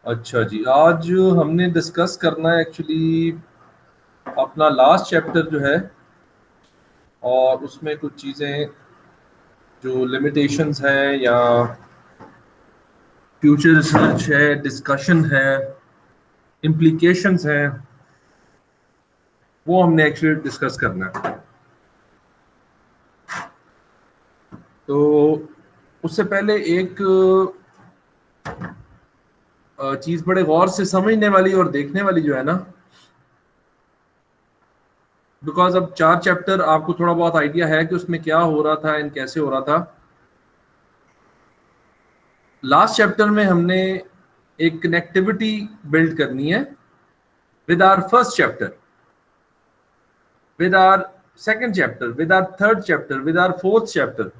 अच्छा जी, आज हमने डिस्कस करना है एक्चुअली अपना लास्ट चैप्टर जो है, और उसमें कुछ चीज़ें जो लिमिटेशंस हैं या फ्यूचर रिसर्च है, डिस्कशन है, इम्प्लीकेशंस हैं, वो हमने एक्चुअली डिस्कस करना है। तो उससे पहले एक चीज़ बड़े गौर से समझने वाली और देखने वाली जो है ना, बिकॉज अब 4 चैप्टर आपको थोड़ा बहुत आइडिया है कि उसमें क्या हो रहा था एंड कैसे हो रहा था। लास्ट चैप्टर में हमने एक कनेक्टिविटी बिल्ड करनी है with our first chapter, with our second chapter, with our third chapter, with our fourth chapter.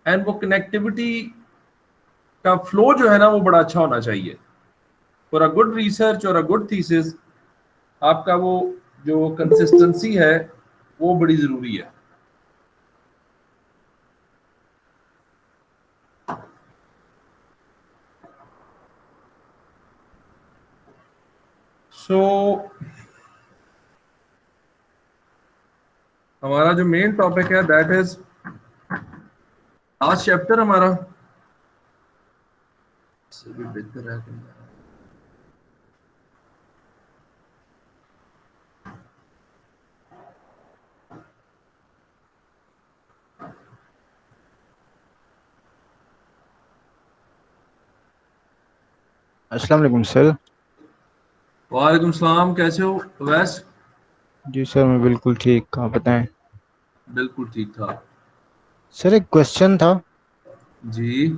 And वो कनेक्टिविटी का फ्लो जो है ना, वो बड़ा अच्छा होना चाहिए फॉर अ गुड रिसर्च और अ गुड थीसिस। आपका वो जो कंसिस्टेंसी है वो बड़ी जरूरी है। सो हमारा जो मेन टॉपिक है दैट इज लास्ट चैप्टर हमारा से भी बेहतर है। अस्सलाम वालेकुम सर। वालेकुम सलाम, कैसे हो वैस? जी सर, मैं बिल्कुल ठीक। आप बताएं। बिल्कुल ठीक ठाक सर एक क्वेश्चन था। जी।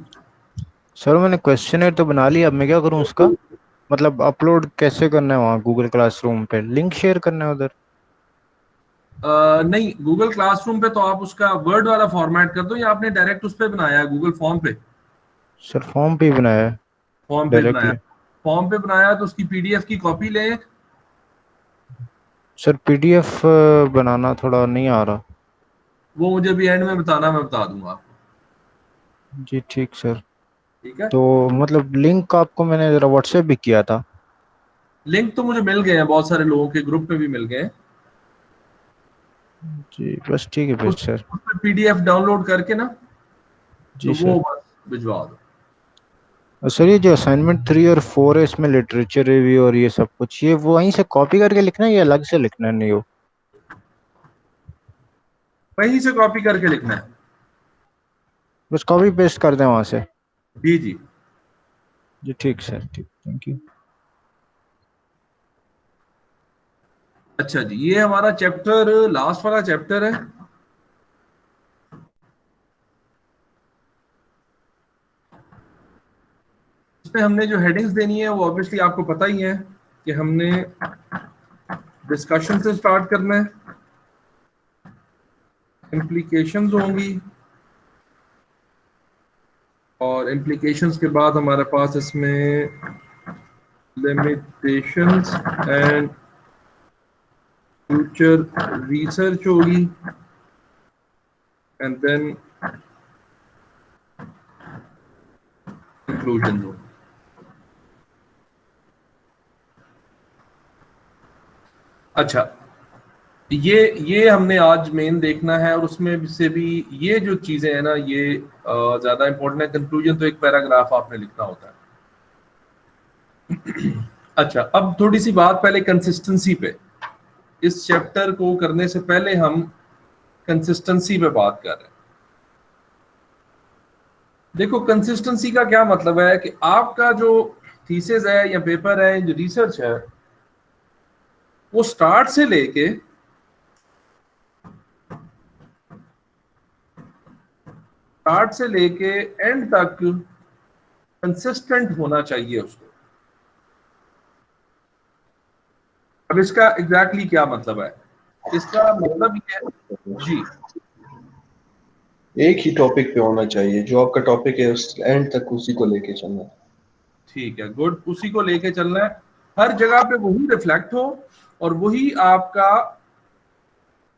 सर मैंने क्वेश्चनर तो बना लिया, अब मैं क्या करूं उसका? मतलब अपलोड कैसे करना है वहाँ गूगल क्लासरूम पे? लिंक शेयर करना है उधर? नहीं, गूगल क्लासरूम पे तो आप उसका वर्ड वाला फॉर्मेट कर दो, या आपने डायरेक्ट उस पे बनाया है गूगल फॉर्म पे? सर फॉर्म पे ही बनाया है फॉर्म पे बनाया। डायरेक्टली। फॉर्म पे बनाया तो उसकी पीडीएफ की कॉपी लें। सर पीडीएफ बनाना थोड़ा नहीं आ रहा। वो मुझे भी एंड में बताना, मैं बता दूंगा आपको। जी ठीक सर। ठीक है। तो मतलब लिंक आपको मैंने ज़रा व्हाट्सएप भी किया था। लिंक तो मुझे मिल गए हैं, बहुत सारे लोगों के ग्रुप में भी मिल गए हैं। जी बस ठीक है फिर उस सर। पे पीडीएफ डाउनलोड करके ना, जी तो वो सर। बस भिजवा दो। और सर ये जो असाइनमेंट 3 और 4 है, इसमें लिटरेचर रिव्यू और ये सब कुछ, ये वो वहीं से कॉपी करके लिखना है या अलग से लिखना है? नहीं हो वहीं से कॉपी करके लिखना है। बस कॉपी पेस्ट कर दें वहां से? जी जी। जी ठीक सर, ठीक, थैंक यू। अच्छा जी, ये हमारा चैप्टर लास्ट वाला चैप्टर है। इसमें हमने जो हेडिंग्स देनी है वो ऑब्वियसली आपको पता ही है कि हमने डिस्कशन से स्टार्ट करना है, इम्प्लीकेशंस होंगी, और इम्प्लीकेशंस के बाद हमारे पास इसमें लिमिटेशंस एंड फ्यूचर रिसर्च होगी, एंड देन कंक्लूजन होगी। अच्छा, ये हमने आज मेन देखना है, और उसमें से भी ये जो चीजें हैं ना, ये ज्यादा इंपॉर्टेंट है। कंक्लूजन तो एक पैराग्राफ आपने लिखना होता है। अच्छा, अब थोड़ी सी बात पहले कंसिस्टेंसी पे। इस चैप्टर को करने से पहले हम कंसिस्टेंसी पे बात कर रहे हैं। देखो, कंसिस्टेंसी का क्या मतलब है कि आपका जो थीसिस है या पेपर है, जो रिसर्च है, वो स्टार्ट से लेके एंड तक कंसिस्टेंट होना चाहिए उसको। अब इसका एग्जैक्टली क्या मतलब है? इसका मतलब ये है जी। एक ही टॉपिक पे होना चाहिए, जो आपका टॉपिक है उस एंड तक उसी को लेके चलना है। ठीक है, गुड, उसी को लेके चलना है। हर जगह पे वही रिफ्लेक्ट हो, और वही आपका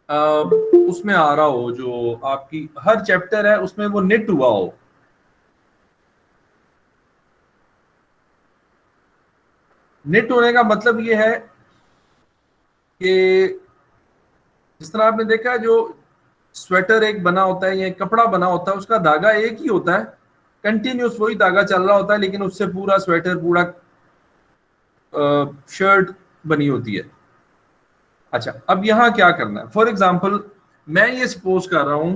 अ, उसमें आ रहा हो, जो आपकी हर चैप्टर है उसमें वो निट हुआ हो। निट होने का मतलब ये है कि जिस तरह आपने देखा जो स्वेटर एक बना होता है या एक कपड़ा बना होता है, उसका धागा एक ही होता है, कंटिन्यूस वही धागा चल रहा होता है, लेकिन उससे पूरा स्वेटर, पूरा शर्ट बनी होती है। अच्छा, अब यहां क्या करना है? फॉर एग्जाम्पल मैं ये सपोज कर रहा हूं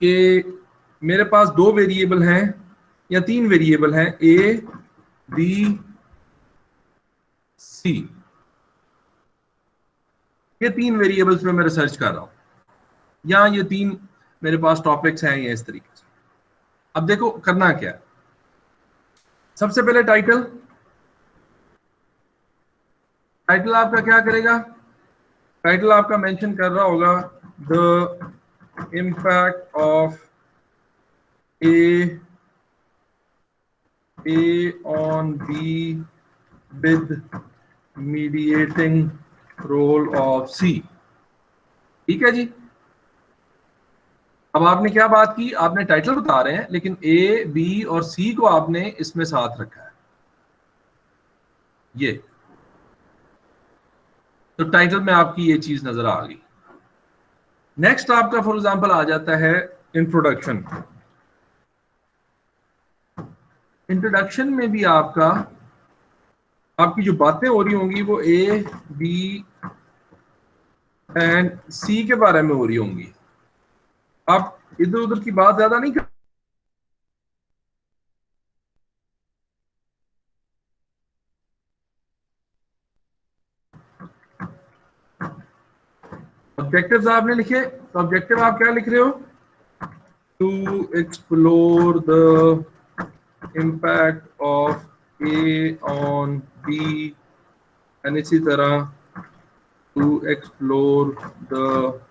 कि मेरे पास दो वेरिएबल हैं या तीन वेरिएबल हैं, ए बी सी। ये तीन वेरिएबल्स में मैं रिसर्च कर रहा हूं, या ये तीन मेरे पास टॉपिक्स हैं या इस तरीके से। अब देखो करना क्या है। सबसे पहले टाइटल। टाइटल आपका क्या करेगा? टाइटल आपका मेंशन कर रहा होगा the impact of A on B with mediating role of C. ठीक है जी। अब आपने क्या बात की? आपने टाइटल बता रहे हैं, लेकिन ए बी और सी को आपने इसमें साथ रखा है। ये तो टाइटल में आपकी ये चीज नजर आ गई। नेक्स्ट आपका फॉर एग्जांपल आ जाता है इंट्रोडक्शन। इंट्रोडक्शन में भी आपकी जो बातें हो रही होंगी वो ए बी एंड सी के बारे में हो रही होंगी। आप इधर उधर की बात ज्यादा नहीं कर। ऑब्जेक्टिव्स आपने लिखे, तो ऑब्जेक्टिव आप क्या लिख रहे हो? To explore the impact of A on B, and इसी तरह to explore the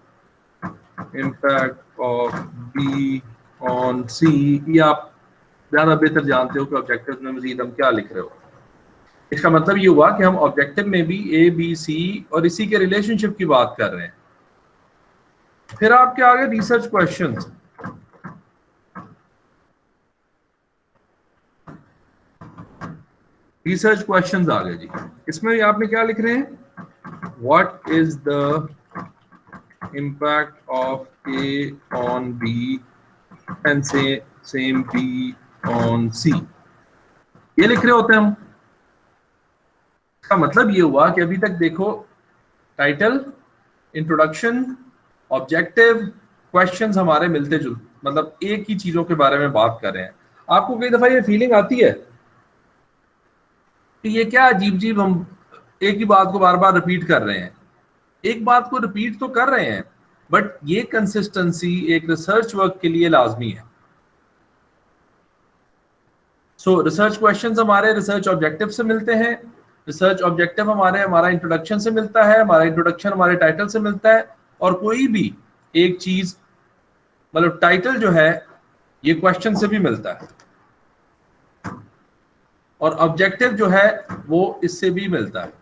impact of B on C. ये आप ज्यादा बेहतर जानते हो कि ऑब्जेक्टिव में मजीद हम क्या लिख रहे हो। इसका मतलब ये हुआ कि हम ऑब्जेक्टिव में भी ए बी सी और इसी के रिलेशनशिप की बात कर रहे हैं। फिर आपके आगे रिसर्च क्वेश्चंस। रिसर्च क्वेश्चंस आ गए जी। इसमें भी आपने क्या लिख रहे हैं? What is the impact of A on B and same B on C. ये लिख रहे होते हैं हम। इसका मतलब ये हुआ कि अभी तक देखो टाइटल, इंट्रोडक्शन, ऑब्जेक्टिव, क्वेश्चंस हमारे मिलते जुलते, मतलब एक ही चीजों के बारे में बात कर रहे हैं। आपको कई दफा ये फीलिंग आती है कि ये क्या अजीब अजीब हम एक ही बात को बार बार रिपीट कर रहे हैं। एक बात को रिपीट तो कर रहे हैं, बट ये कंसिस्टेंसी एक रिसर्च वर्क के लिए लाजमी है। सो रिसर्च क्वेश्चंस हमारे रिसर्च ऑब्जेक्टिव से मिलते हैं, रिसर्च ऑब्जेक्टिव हमारा इंट्रोडक्शन से मिलता है, हमारा इंट्रोडक्शन हमारे टाइटल से मिलता है, और कोई भी एक चीज, मतलब टाइटल जो है ये क्वेश्चन से भी मिलता है, और ऑब्जेक्टिव जो है वो इससे भी मिलता है।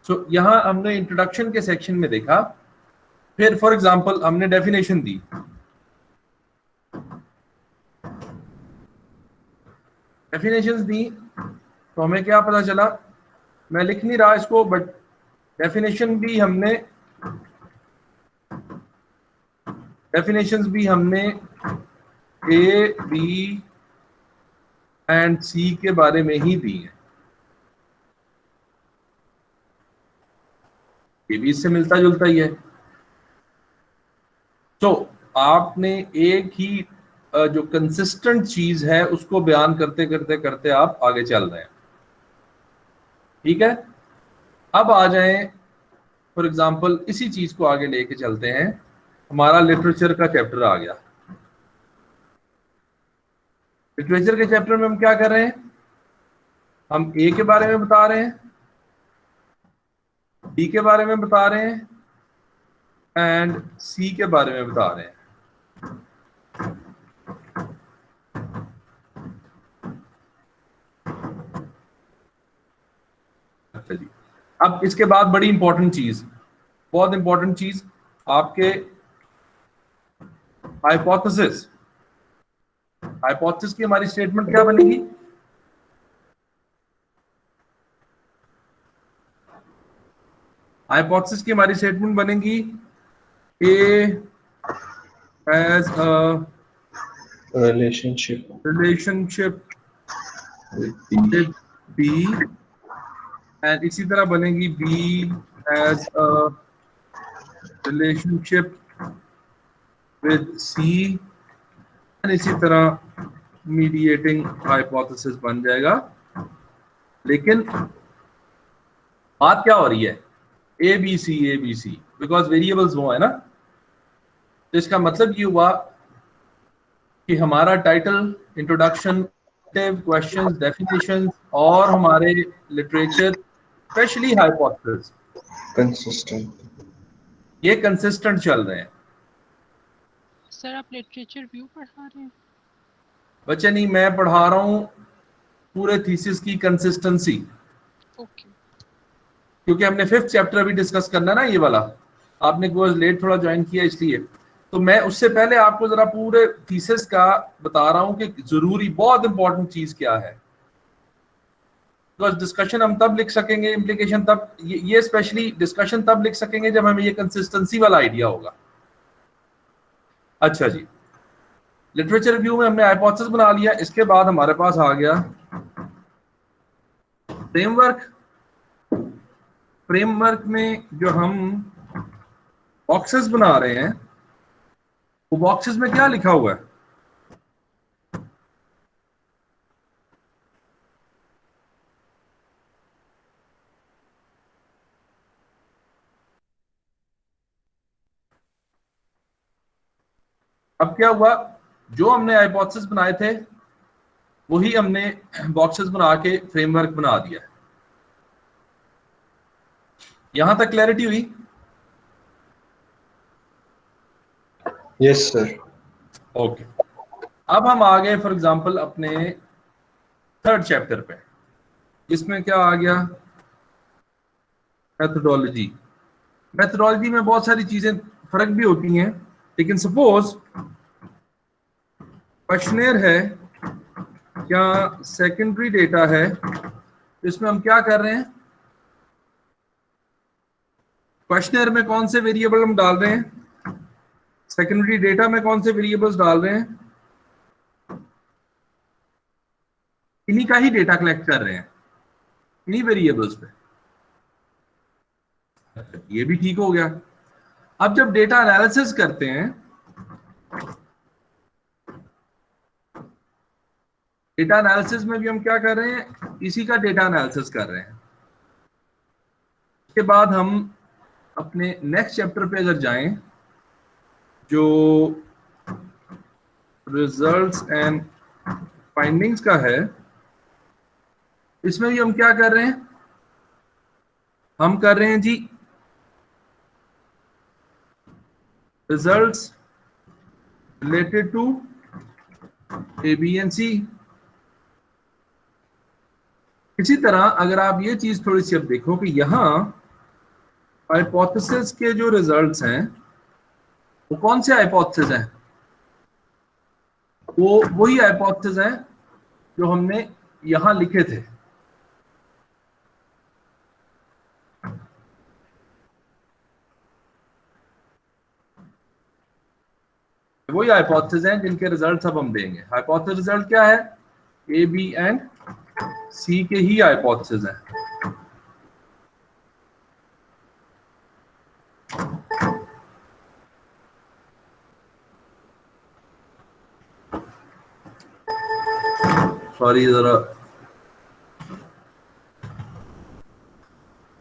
सो यहां हमने इंट्रोडक्शन के सेक्शन में देखा। फिर फॉर एग्जांपल हमने डेफिनेशन दी। डेफिनेशंस दी तो हमें क्या पता चला? मैं लिख नहीं रहा इसको, बट डेफिनेशंस भी हमने ए बी एंड सी के बारे में ही दी है। ये भी इससे मिलता जुलता ही है। तो आपने एक ही जो कंसिस्टेंट चीज है उसको बयान करते करते करते आप आगे चल रहे हैं। ठीक है। अब आ जाएं, फॉर एग्जांपल इसी चीज को आगे लेके चलते हैं। हमारा लिटरेचर का चैप्टर आ गया। लिटरेचर के चैप्टर में हम क्या कर रहे हैं? हम ए के बारे में बता रहे हैं, बी के बारे में बता रहे हैं, एंड सी के बारे में बता रहे हैं। अच्छा जी। अब इसके बाद बड़ी इंपॉर्टेंट चीज, बहुत इंपॉर्टेंट चीज, आपके हाइपोथेसिस। हाइपोथेसिस की हमारी स्टेटमेंट क्या बनेगी? हाइपोथेसिस की हमारी स्टेटमेंट बनेगी A has a relationship with B, and इसी तरह बनेगी B has a relationship with C, and इसी तरह मीडिएटिंग हाइपोथेसिस बन जाएगा। लेकिन बात क्या हो रही है, A B C, because variables वो है ना। तो इसका मतलब ये हुआ कि हमारा टाइटल, इंट्रोडक्शन, क्वेश्चंस, डेफिनेशंस और हमारे लिटरेचर, स्पेशली हाइपोथेसिस, कंसिस्टेंट। ये कंसिस्टेंट चल रहे हैं। सर आप लिटरेचर व्यू पढ़ा रहे हैं? बच्चे नहीं, मैं पढ़ा रहा हूँ पूरे थीसिस की कंसिस्टेंसी, ओके। क्योंकि हमने 5th चैप्टर अभी डिस्कस करना है ना, ये वाला। आपने कोर्स लेट थोड़ा ज्वाइन किया इसलिए, तो मैं उससे पहले आपको जरा पूरे थीसिस का बता रहा हूं कि जरूरी, बहुत इंपॉर्टेंट चीज क्या है। बिकॉज डिस्कशन हम तब लिख सकेंगे, इम्प्लीकेशन तब, ये स्पेशली डिस्कशन तब लिख सकेंगे जब हमें ये कंसिस्टेंसी वाला आइडिया होगा। अच्छा जी, लिटरेचर रिव्यू में हमने हाइपोथेसिस बना लिया। इसके बाद हमारे पास आ गया फ्रेमवर्क। फ्रेमवर्क में जो हम बॉक्सेस बना रहे हैं, वो बॉक्सेस में क्या लिखा हुआ है? अब क्या हुआ, जो हमने हाइपोथेसिस बनाए थे वही हमने बॉक्सेस बना के फ्रेमवर्क बना दिया। यहां तक क्लैरिटी हुई? Yes sir. ओके। अब हम आ गए फॉर एग्जांपल अपने 3rd चैप्टर पे। इसमें क्या आ गया? मेथोडोलॉजी। मेथोडोलॉजी में बहुत सारी चीजें फर्क भी होती हैं, लेकिन सपोज क्वेश्चनेयर है या सेकेंडरी डेटा है, तो इसमें हम क्या कर रहे हैं? क्वेश्चनेयर में कौन से वेरिएबल हम डाल रहे हैं, सेकेंडरी डेटा में कौन से वेरिएबल्स डाल रहे हैं, इन्हीं का ही डेटा कलेक्ट कर रहे हैं, इन्हीं वेरिएबल्स पे। ये भी ठीक हो गया। अब जब डेटा एनालिसिस करते हैं, डेटा एनालिसिस में भी हम क्या कर रहे हैं? इसी का डेटा एनालिसिस कर रहे हैं। उसके बाद हम अपने नेक्स्ट चैप्टर पे अगर जाएं, जो रिजल्ट्स एंड फाइंडिंग्स का है, इसमें भी हम क्या कर रहे हैं? हम कर रहे हैं जी results related to A B and C. इसी तरह अगर आप ये चीज थोड़ी सी अब देखो कि यहां हाइपोथेसिस के जो रिजल्ट्स हैं वो कौन से हाइपोथेसिस हैं? वो वही हाइपोथेसिस हैं जो हमने यहां लिखे थे। वही हाइपोथेसिस हैं जिनके रिजल्ट्स अब हम देंगे। हाइपोथेसिस रिजल्ट क्या है? ए बी एंड सी के ही हाइपोथेसिस हैं। सॉरी जरा,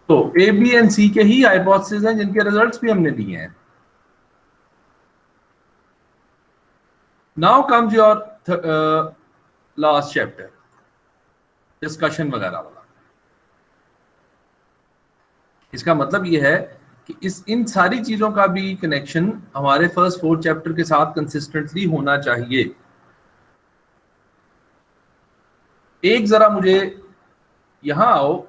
तो ए बी एंड सी के ही हाइपोथेसिस हैं जिनके रिजल्ट्स भी हमने दिए हैं। Now comes your last chapter, discussion वगैरह वाला। इसका मतलब यह है कि इन सारी चीजों का भी कनेक्शन हमारे फर्स्ट 4 चैप्टर के साथ कंसिस्टेंटली होना चाहिए। एक जरा मुझे यहां आओ,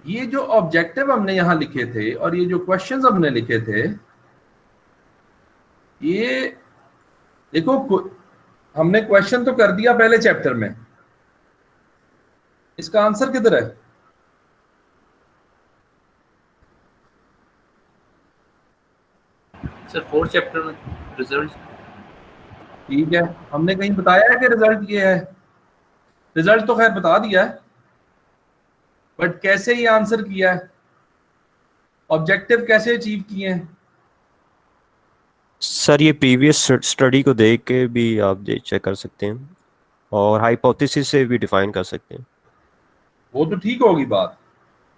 ये जो ऑब्जेक्टिव हमने यहां लिखे थे और ये जो क्वेश्चंस हमने लिखे थे, ये देखो, हमने क्वेश्चन तो कर दिया पहले चैप्टर में, इसका आंसर किधर है? सर 4th चैप्टर में रिजल्ट। ठीक है, हमने कहीं बताया है कि रिजल्ट ये है? रिजल्ट तो खैर बता दिया है, बट कैसे ये आंसर किया है, ऑब्जेक्टिव कैसे अचीव किए हैं? सर ये प्रीवियस स्टडी को देख के भी आप चेक कर सकते हैं और हाइपोथेसिस से भी डिफाइन कर सकते हैं। वो तो ठीक होगी बात।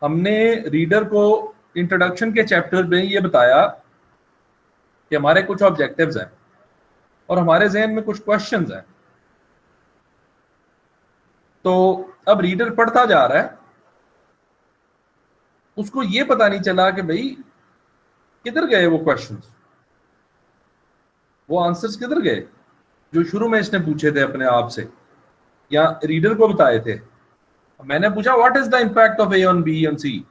हमने रीडर को इंट्रोडक्शन के चैप्टर में ये बताया कि हमारे कुछ ऑब्जेक्टिव्स हैं और हमारे जहन में कुछ क्वेश्चंस हैं। तो अब रीडर पढ़ता जा रहा है, उसको ये पता नहीं चला कि भाई किधर गए वो क्वेश्चंस, वो आंसर्स किधर गए जो शुरू में इसने पूछे थे अपने आप से या रीडर को बताए थे। मैंने पूछा what is the impact of A on B on C.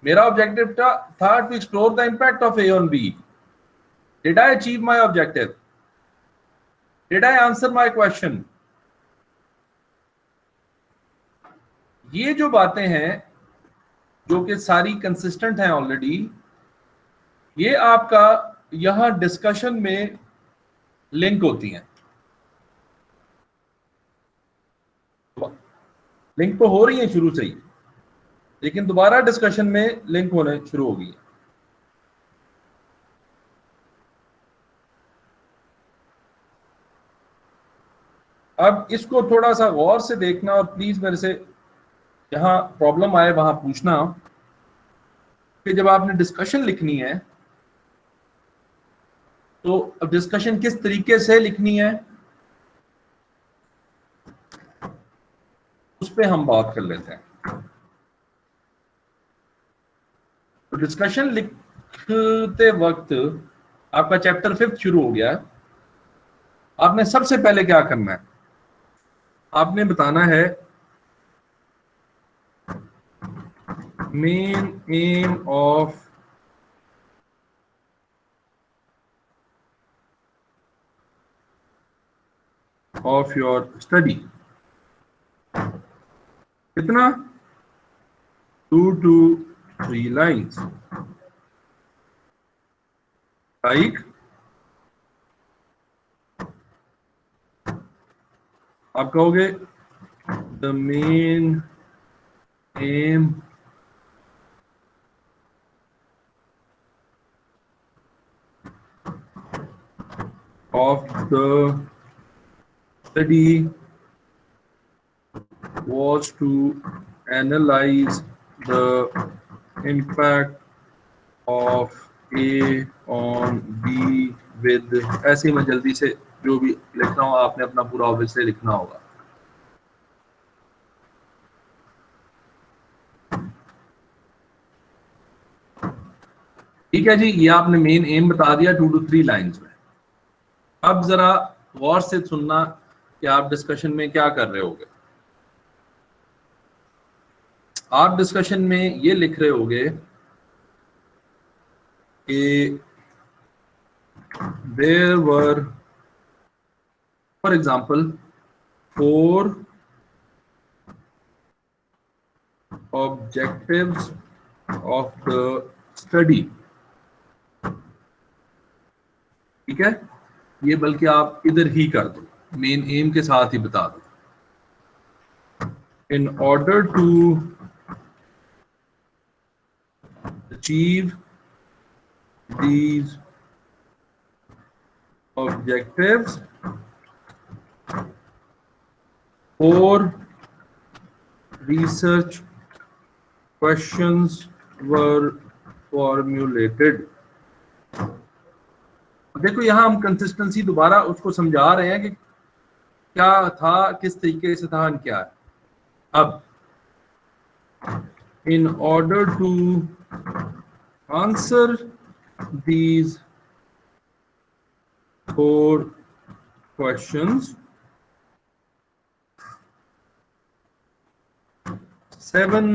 मेरा ऑब्जेक्टिव था to explore the impact of A on B. Did I achieve my objective? Did I answer my question? ये जो बातें हैं जो कि सारी कंसिस्टेंट हैं ऑलरेडी, ये आपका यहां डिस्कशन में लिंक होती हैं। लिंक तो हो रही है शुरू से ही, लेकिन दोबारा डिस्कशन में लिंक होने शुरू हो गई है। अब इसको थोड़ा सा गौर से देखना और प्लीज मेरे से जहां प्रॉब्लम आए वहां पूछना कि जब आपने डिस्कशन लिखनी है तो अब डिस्कशन किस तरीके से लिखनी है उस पर हम बात कर लेते हैं। तो डिस्कशन लिखते वक्त आपका चैप्टर 5 शुरू हो गया है। आपने सबसे पहले क्या करना है, आपने बताना है main M of your study. कितना? 2 to 3 लाइन्स। लाइक आप कहोगे the main M of the study was to analyze the impact of A on B with, ऐसे ही मैं जल्दी से जो भी लिखना हो आपने अपना पूरा ऑब्वियसली लिखना होगा। ठीक है जी, ये आपने मेन एम बता दिया 2 to 3 लाइन्स में। अब जरा गौर से सुनना कि आप डिस्कशन में क्या कर रहे होगे। आप डिस्कशन में ये लिख रहे होगे कि there were, for example, 4 objectives of the study। ठीक है, ये बल्कि आप इधर ही कर दो, मेन एम के साथ ही बता दो। In order to achieve these objectives, 4 research questions were formulated। देखो यहां हम कंसिस्टेंसी दोबारा उसको समझा रहे हैं कि क्या था, किस तरीके से था, क्या है। अब in order to answer these 4 questions, 7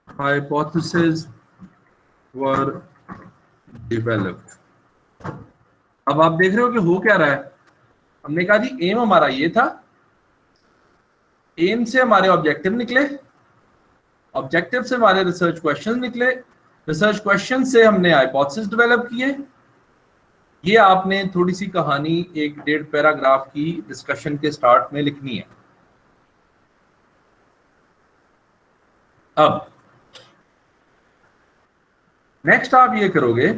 hypotheses were developed। अब आप देख रहे हो कि हो क्या रहा है। हमने कहा जी एम हमारा ये था, एम से हमारे ऑब्जेक्टिव निकले, ऑब्जेक्टिव से हमारे रिसर्च क्वेश्चन निकले, रिसर्च क्वेश्चन से हमने हाइपोथेसिस डेवलप किए। ये आपने थोड़ी सी कहानी एक 1.5 पैराग्राफ की डिस्कशन के स्टार्ट में लिखनी है। अब नेक्स्ट आप ये करोगे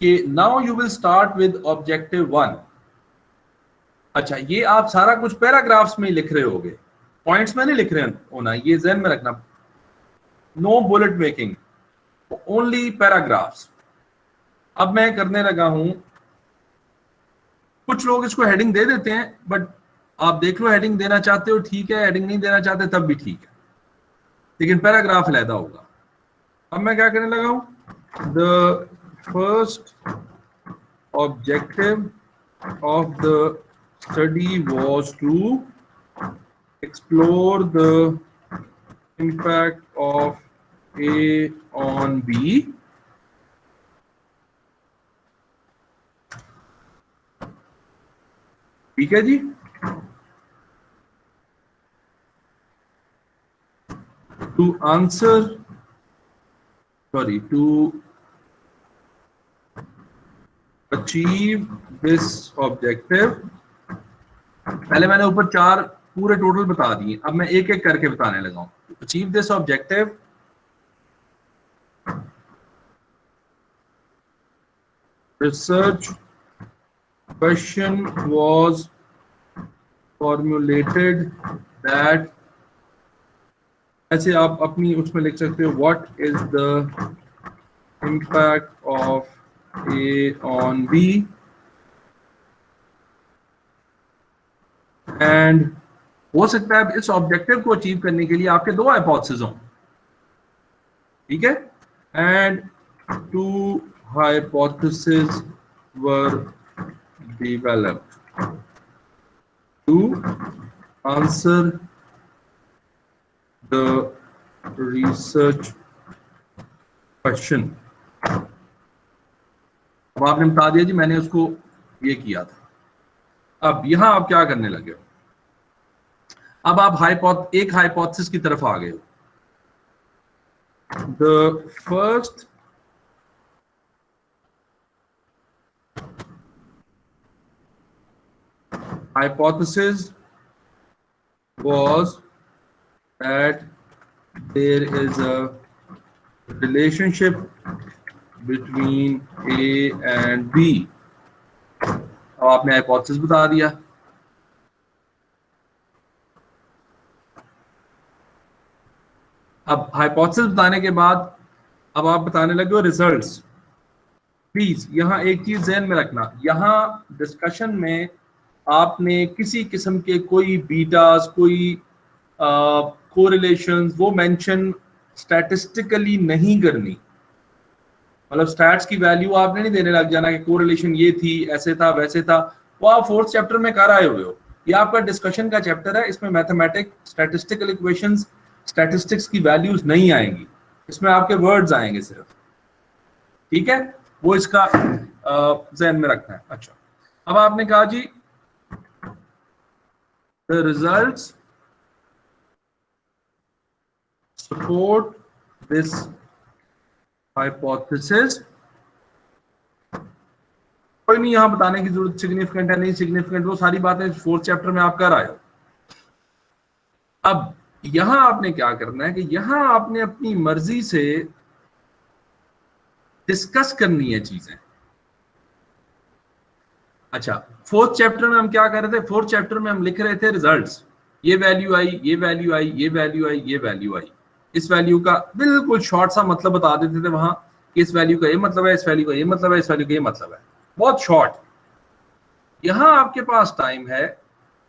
कि now you will start with objective 1। अच्छा, ये आप सारा कुछ पैराग्राफ्स में ही लिख रहे होगे, पॉइंट्स में नहीं लिख रहे होना, ये ध्यान में रखना। No bullet making, only paragraphs. अब मैं करने लगा हूं, कुछ लोग इसको हेडिंग दे देते हैं, बट आप देख लो, हेडिंग देना चाहते हो ठीक है, हेडिंग नहीं देना चाहते तब भी ठीक है, लेकिन पैराग्राफ अलहदा होगा। अब मैं क्या करने लगा हूं, the first objective of the study was to explore the impact of A on B ठीक है जी। to achieve this objective, पहले मैंने ऊपर 4 पूरे टोटल बता दिए, अब मैं एक एक करके बताने लगा हूं। Achieve this objective, research question was formulated that, ऐसे आप अपनी उसमें लिख सकते हो, what is the impact of A on B, and हो सकता है इस ऑब्जेक्टिव को अचीव करने के लिए आपके 2 हाइपोथेसिस हों, ठीक है। And 2 hypothesis were developed to answer the research question. अब आपने बता दिया जी मैंने उसको ये किया था। अब यहां आप क्या करने लगे हो, अब आप एक हाइपोथेसिस की तरफ आ गए हो। The first hypothesis was that there is a relationship between A and B. अब आपने हाइपोथेसिस बता दिया। अब हाइपोथेसिस बताने के बाद अब आप बताने लगे हो रिजल्ट्स। प्लीज यहां एक चीज ध्यान में रखना, यहां डिस्कशन में आपने किसी किस्म के कोई बीटास, कोई कोरिलेशंस वो मेंशन स्टैटिस्टिकली नहीं करनी। मतलब स्टैट्स की वैल्यू आपने नहीं देने लग जाना कि कोरिलेशन ये थी, ऐसे था, वैसे था। वो आप 4th चैप्टर में कर आए हुए हो। ये आपका डिस्कशन का चैप्टर है, इसमें मैथमेटिक्स, स्टैटिस्टिकल इक्वेशंस, स्टैटिस्टिक्स की वैल्यूज नहीं आएंगी, इसमें आपके वर्ड्स आएंगे सिर्फ, ठीक है। वो इसका ध्यान में रखना है। अच्छा, अब आपने कहा जी the results support this hypothesis. कोई नहीं यहां बताने की जरूरत, सिग्निफिकेंट है नहीं सिग्निफिकेंट, वो सारी बातें 4th चैप्टर में आप कर आए हो। अब यहां आपने क्या करना है कि यहां आपने अपनी मर्जी से डिस्कस करनी है चीजें। अच्छा, 4th चैप्टर में हम क्या कर रहे थे, 4th चैप्टर में हम लिख रहे थे रिजल्ट्स, ये वैल्यू आई, ये वैल्यू आई, ये वैल्यू आई, ये वैल्यू आई। इस वैल्यू का बिल्कुल शॉर्ट सा मतलब बता देते थे वहां कि इस वैल्यू का ये मतलब है, इस वैल्यू का ये मतलब है, इस वैल्यू का ये मतलब है, बहुत शॉर्ट। यहां आपके पास टाइम है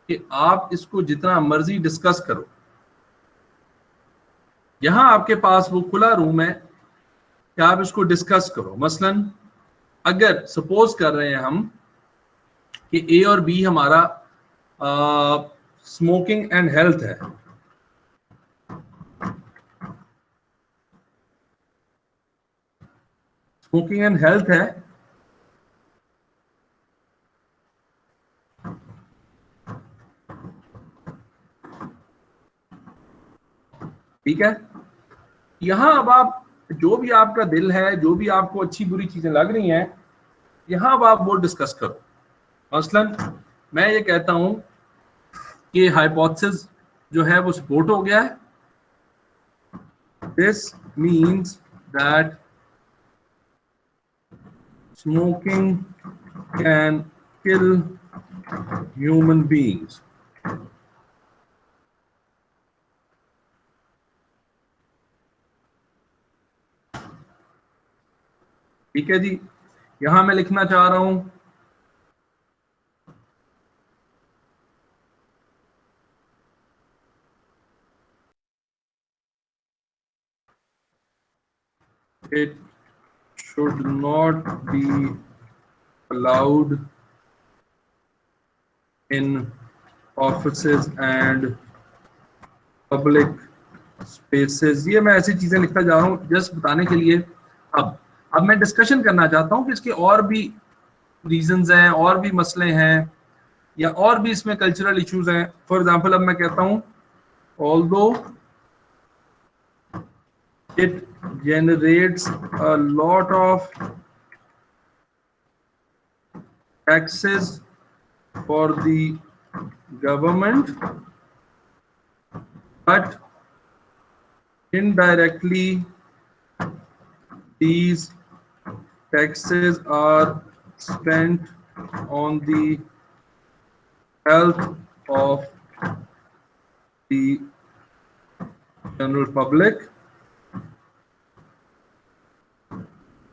कि आप इसको जितना मर्जी डिस्कस करो। यहां आपके पास वो खुला रूम है कि आप इसको डिस्कस करो। मसलन अगर सपोज कर रहे हैं हम कि ए और बी हमारा स्मोकिंग एंड हेल्थ है, स्मोकिंग एंड हेल्थ है, ठीक है। यहां अब आप जो भी आपका दिल है, जो भी आपको अच्छी बुरी चीजें लग रही हैं, यहां अब आप वो डिस्कस करो। मसलन मैं ये कहता हूं कि हाइपोथेसिस जो है वो सपोर्ट हो गया है, this means that smoking can kill human beings. ठीक है जी, यहां मैं लिखना चाह रहा हूं it should not be allowed in offices and public spaces। ये मैं ऐसी चीजें लिखता जा रहा हूँ जस्ट बताने के लिए। अब मैं डिस्कशन करना चाहता हूँ कि इसके और भी रीजंस हैं, और भी मसले हैं, या और भी इसमें कल्चरल इश्यूज हैं। फॉर एग्जांपल अब मैं कहता हूँ although it generates a lot of taxes for the government, but indirectly these taxes are spent on the health of the general public,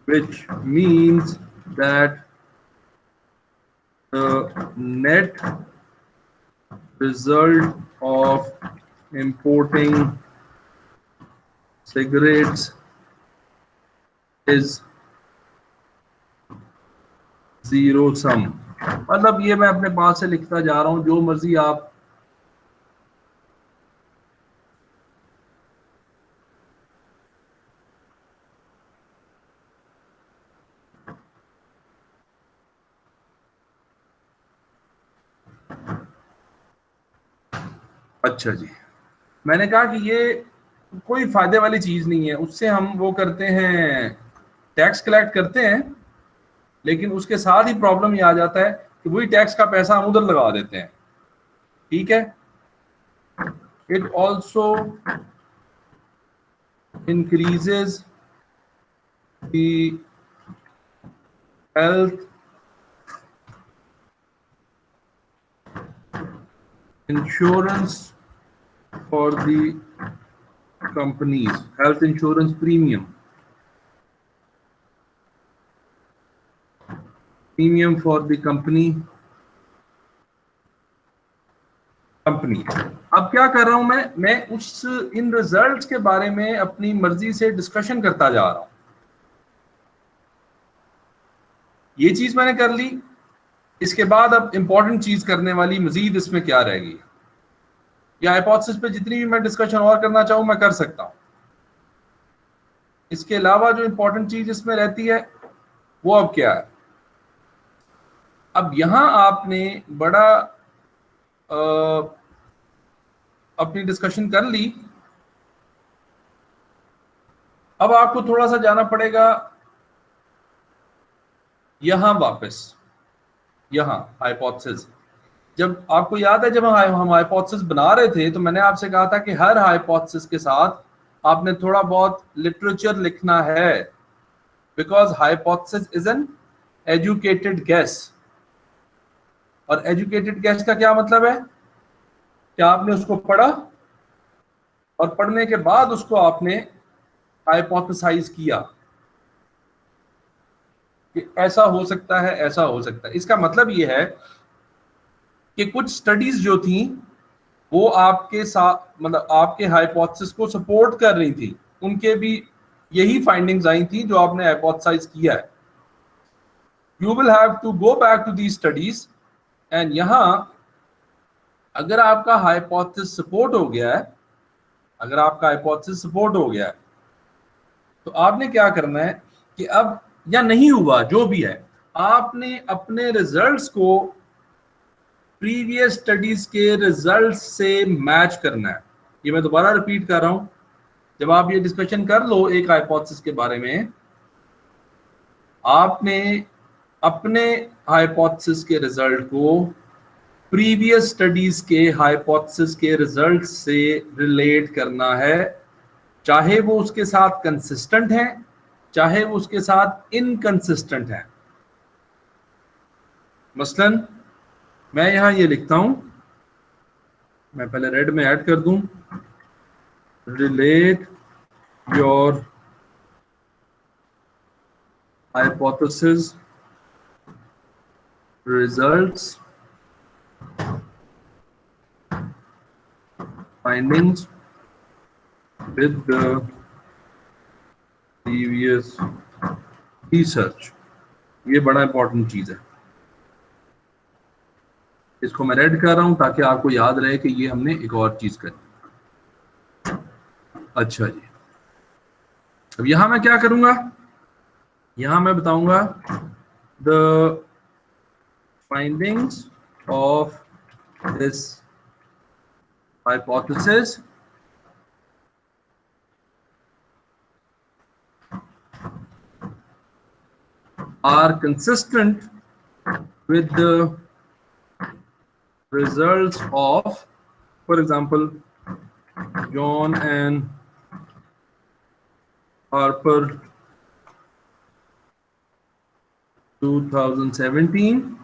which means that the net result of importing cigarettes is zero sum। मतलब ये मैं अपने पास से लिखता जा रहा हूं, जो मर्जी आप अच्छा जी, मैंने कहा कि ये कोई फायदे वाली चीज नहीं है। उससे हम वो करते हैं, टैक्स कलेक्ट करते हैं, लेकिन उसके साथ ही प्रॉब्लम ये आ जाता है कि वही टैक्स का पैसा हम उधर लगा देते हैं। ठीक है, it also increases the health insurance for the companies, health insurance premium for the company। अब क्या कर रहा हूं मैं उस इन रिजल्ट्स के बारे में अपनी मर्जी से डिस्कशन करता जा रहा हूं। ये चीज मैंने कर ली, इसके बाद अब इंपॉर्टेंट चीज करने वाली मजीद इसमें क्या रहेगी, या हाइपोथेसिस पे जितनी भी मैं डिस्कशन और करना चाहूं मैं कर सकता हूं। इसके अलावा जो इंपॉर्टेंट चीज इसमें रहती है वो अब क्या है। अब यहां आपने बड़ा अपनी डिस्कशन कर ली, अब आपको थोड़ा सा जाना पड़ेगा यहां वापस, यहां हाइपोथेसिस। जब आपको याद है जब हम हाइपोथेसिस बना रहे थे तो मैंने आपसे कहा था कि हर हाइपोथेसिस के साथ आपने थोड़ा बहुत लिटरेचर लिखना है, because hypothesis is an educated guess. और एजुकेटेड गेस का क्या मतलब है कि आपने उसको पढ़ा और पढ़ने के बाद उसको आपने हाइपोथेसाइज किया कि ऐसा हो सकता है, ऐसा हो सकता है। इसका मतलब ये है कि कुछ स्टडीज जो थी वो आपके साथ मतलब आपके हाइपोथेसिस को सपोर्ट कर रही थी, उनके भी यही फाइंडिंग्स आई थी जो आपने हाइपोथेसाइज किया है। You will have to go back to the studies and यहां अगर आपका हाइपोथेसिस सपोर्ट हो गया है, अगर आपका हाइपोथेसिस सपोर्ट हो गया है तो आपने क्या करना है कि अब या नहीं हुआ जो भी है, आपने अपने रिजल्ट्स को प्रीवियस स्टडीज के रिजल्ट से मैच करना है। ये मैं दोबारा रिपीट कर रहा हूं जब आप ये डिस्कशन कर लो एक हाइपोथेसिस के बारे में, आपने अपने हाइपोथेसिस के रिजल्ट को प्रीवियस स्टडीज के हाइपोथेसिस के रिजल्ट से रिलेट करना है, चाहे वो उसके साथ कंसिस्टेंट है, चाहे वो उसके साथ इनकंसिस्टेंट है। मसलन मैं यहां ये लिखता हूं, मैं पहले रेड में ऐड कर दूं, relate your hypothesis results findings with the previous research। ये बड़ा इंपॉर्टेंट चीज है, इसको मैं रेड कर रहा हूं ताकि आपको याद रहे कि ये हमने एक और चीज करी। अच्छा जी, अब यहां मैं क्या करूंगा, यहां मैं बताऊंगा the findings of this hypothesis are consistent with the results of, for example, John and Harper 2017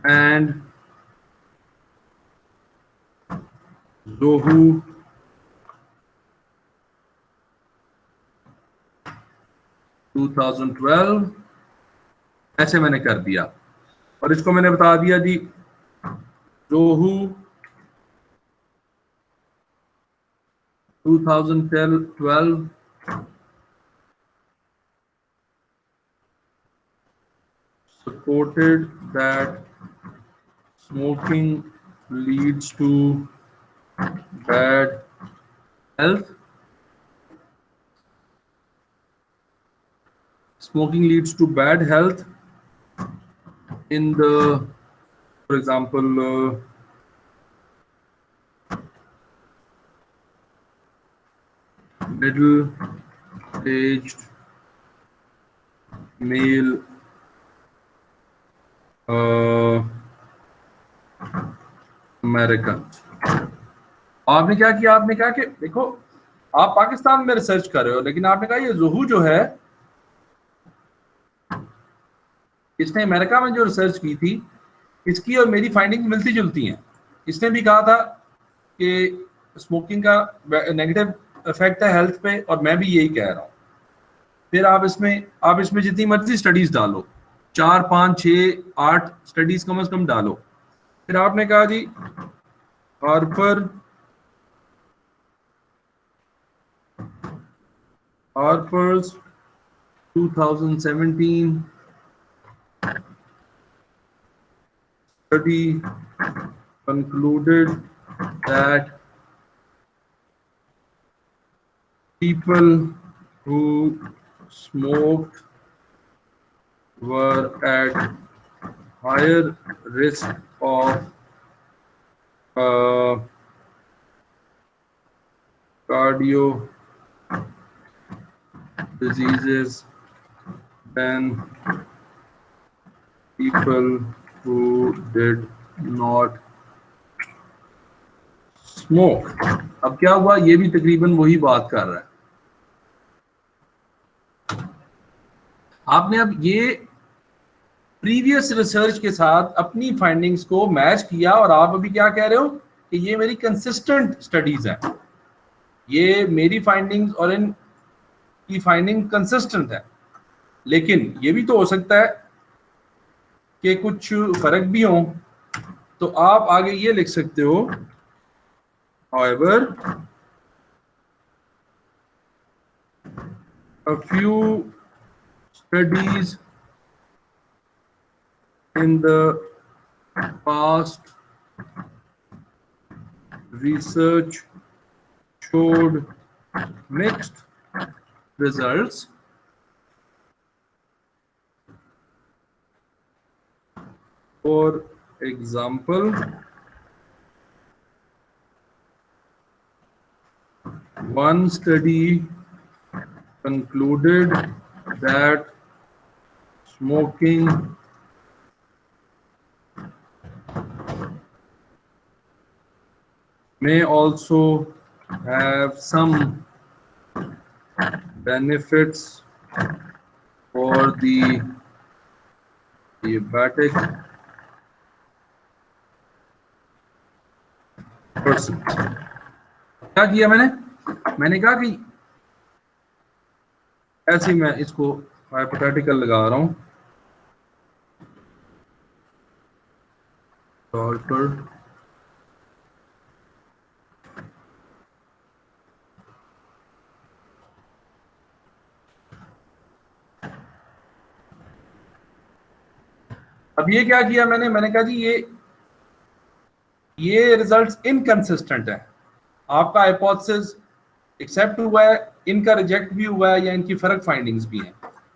and Zohu 2012। ऐसे मैंने कर दिया और इसको मैंने बता दिया जी जोहू 2012 supported that smoking leads to bad health. Smoking leads to bad health in the, for example, middle-aged male American. आपने क्या किया, आपने कहा कि देखो आप पाकिस्तान में रिसर्च कर रहे हो, लेकिन आपने कहा ये ज़ोहू जो है, इसने अमेरिका में जो रिसर्च की थी, इसकी और मेरी फाइंडिंग मिलती जुलती हैं। इसने भी कहा था कि स्मोकिंग का नेगेटिव इफेक्ट है हेल्थ पे, और मैं भी यही कह रहा हूँ। फिर आप इसमें जितनी मर्जी स्टडीज डालो, 4, 5, 6, 8 स्टडीज कम से कम डालो। फिर आपने कहा जी Harper's 2017 study concluded that people who smoked were at higher risk of cardio diseases than people who did not smoke। अब क्या हुआ, ये भी तकरीबन वही बात कर रहा है। आपने अब ये प्रीवियस रिसर्च के साथ अपनी फाइंडिंग्स को मैच किया, और आप अभी क्या कह रहे हो कि ये मेरी कंसिस्टेंट स्टडीज है, ये मेरी फाइंडिंग्स और इन की फाइंडिंग कंसिस्टेंट है। लेकिन ये भी तो हो सकता है कि कुछ फर्क भी हो, तो आप आगे ये लिख सकते हो, however a few studies in the past research showed mixed results. For example, One study concluded that smoking may also have some benefits for the diabetic person. क्या किया मैंने कहा कि ऐसे ही मैं इसको हाइपोथेटिकल लगा रहा हूं पर अब ये क्या किया मैंने कहा जी ये रिजल्ट्स इनकंसिस्टेंट है, आपका हाइपोथेसिस एक्सेप्ट हुआ है, इनका रिजेक्ट भी हुआ है या इनकी फर्क फाइंडिंग्स भी हैं।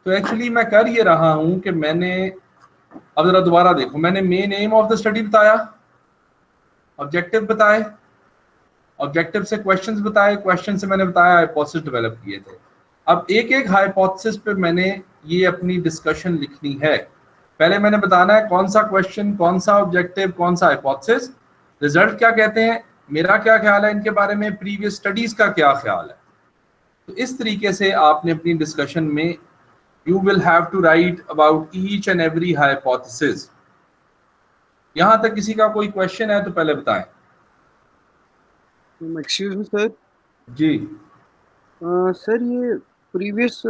तो एक्चुअली मैं कर ये रहा हूं कि मैंने, अब जरा दोबारा देखो, मैंने main M of the study बताया, ऑब्जेक्टिव बताए, ऑब्जेक्टिव से क्वेश्चंस बताए, क्वेश्चन से मैंने बताया हाइपोथेसिस डेवलप किए थे। अब एक एक हाइपोथेसिस पे मैंने ये अपनी डिस्कशन लिखनी है। पहले मैंने बताना है कौन सा क्वेश्चन, कौन सा ऑब्जेक्टिव, कौन सा हाइपोथेसिस, रिजल्ट क्या कहते हैं, मेरा क्या ख्याल है इनके बारे में, प्रीवियस स्टडीज का क्या ख्याल है। तो इस तरीके से आपने अपनी डिस्कशन में you will have to write about each and every hypothesis. यहां तक किसी का कोई क्वेश्चन है तो पहले बताएं। Excuse me sir. जी सर, ये प्रीवियस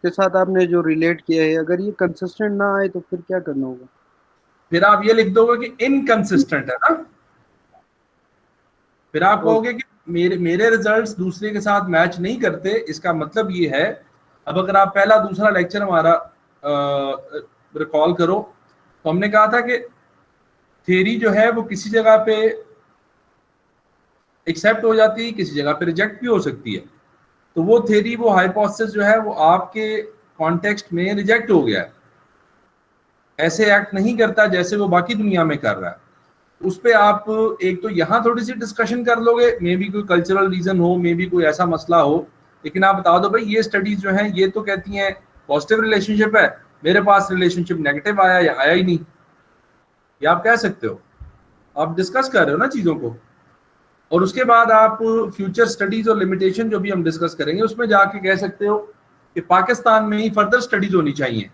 के साथ आपने जो रिलेट किया है, अगर ये कंसिस्टेंट ना आए तो फिर क्या करना होगा? फिर आप ये लिख दोगे कि इनकंसिस्टेंट है ना, फिर आप कहोगे कि मेरे रिजल्ट्स दूसरे के साथ मैच नहीं करते। इसका मतलब ये है, अब अगर आप पहला दूसरा लेक्चर हमारा रिकॉल करो तो हमने कहा था कि थ्योरी जो है वो किसी जगह पे एक्सेप्ट हो जाती है, किसी जगह पे रिजेक्ट भी हो सकती है। तो वो थ्योरी, वो हाइपोथेसिस जो है वो आपके कॉन्टेक्स्ट में रिजेक्ट हो गया है, ऐसे एक्ट नहीं करता जैसे वो बाकी दुनिया में कर रहा है। उस पे आप एक तो यहाँ थोड़ी सी डिस्कशन कर लोगे, मे बी कोई कल्चरल रीजन हो, मे बी कोई ऐसा मसला हो, लेकिन आप बता दो भाई ये स्टडीज जो हैं ये तो कहती हैं पॉजिटिव रिलेशनशिप है, मेरे पास रिलेशनशिप नेगेटिव आया या आया ही नहीं, ये आप कह सकते हो। आप डिस्कस कर रहे हो ना चीज़ों को, और उसके बाद आप फ्यूचर स्टडीज और लिमिटेशन जो भी हम डिस्कस करेंगे उसमें जाके कह सकते हो कि पाकिस्तान में ही फर्दर स्टडीज होनी चाहिए,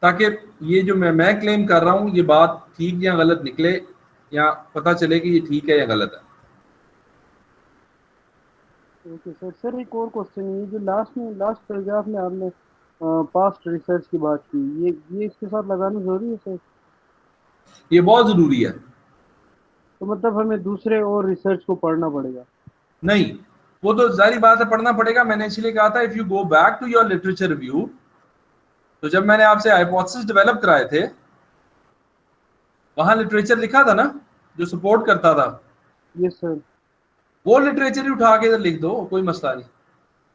ताकि ये जो मैं क्लेम कर रहा हूँ ये बात ठीक या गलत निकले, या पता चले कि ये ठीक है या गलत है। Okay sir. सर एक और क्वेश्चन, ये जो लास्ट पैराग्राफ में आपने पास्ट रिसर्च की बात की, ये इसके साथ लगाना जरूरी है सर? ये बहुत जरूरी है। तो मतलब हमें दूसरे और रिसर्च को पढ़ना पड़ेगा? नहीं, वो तो जारी बात है, पढ़ना पड़ेगा। मैंने इसलिए कहा था if you go back to your literature review, तो जब मैंने आपसे हाइपोथेसिस डेवलप कराए थे वहां लिटरेचर लिखा था ना जो सपोर्ट करता था। Yes sir. वो लिटरेचर ही उठा के इधर लिख दो, कोई मसला नहीं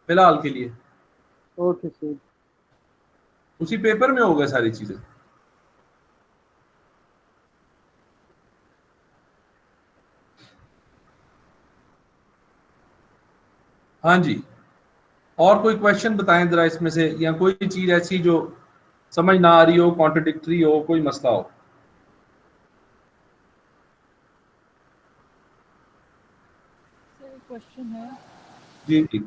फिलहाल के लिए। Okay sir. उसी पेपर में हो गए सारी चीजें। हाँ जी, और कोई क्वेश्चन बताएं जरा इसमें से, या कोई चीज ऐसी जो समझ ना आ रही हो, कॉन्ट्रडिक्टरी हो, कोई मसला हो। सर क्वेश्चन है, जी जी,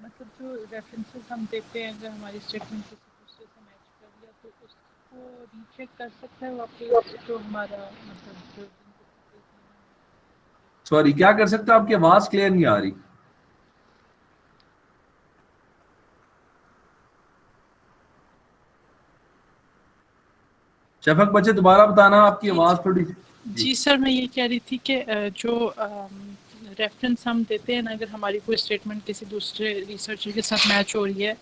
मतलब जो रेफरेंसेस हम देते हैं, अगर हमारी स्टेटमेंट किसी दूसरे से मैच कर लिया तो उसको रीचेक कर सकता है वापस जो हमारा मतलब जो सॉरी क्या कर सकते हो? आपकी आवाज क्लियर नहीं आ रही। शफक बच्चे दोबारा बताना, आपकी आवाज थोड़ी। जी सर, मैं ये कह रही थी कि जो रेफरेंस हम देते हैं ना, अगर हमारी कोई स्टेटमेंट किसी दूसरे रिसर्चर के साथ मैच हो रही है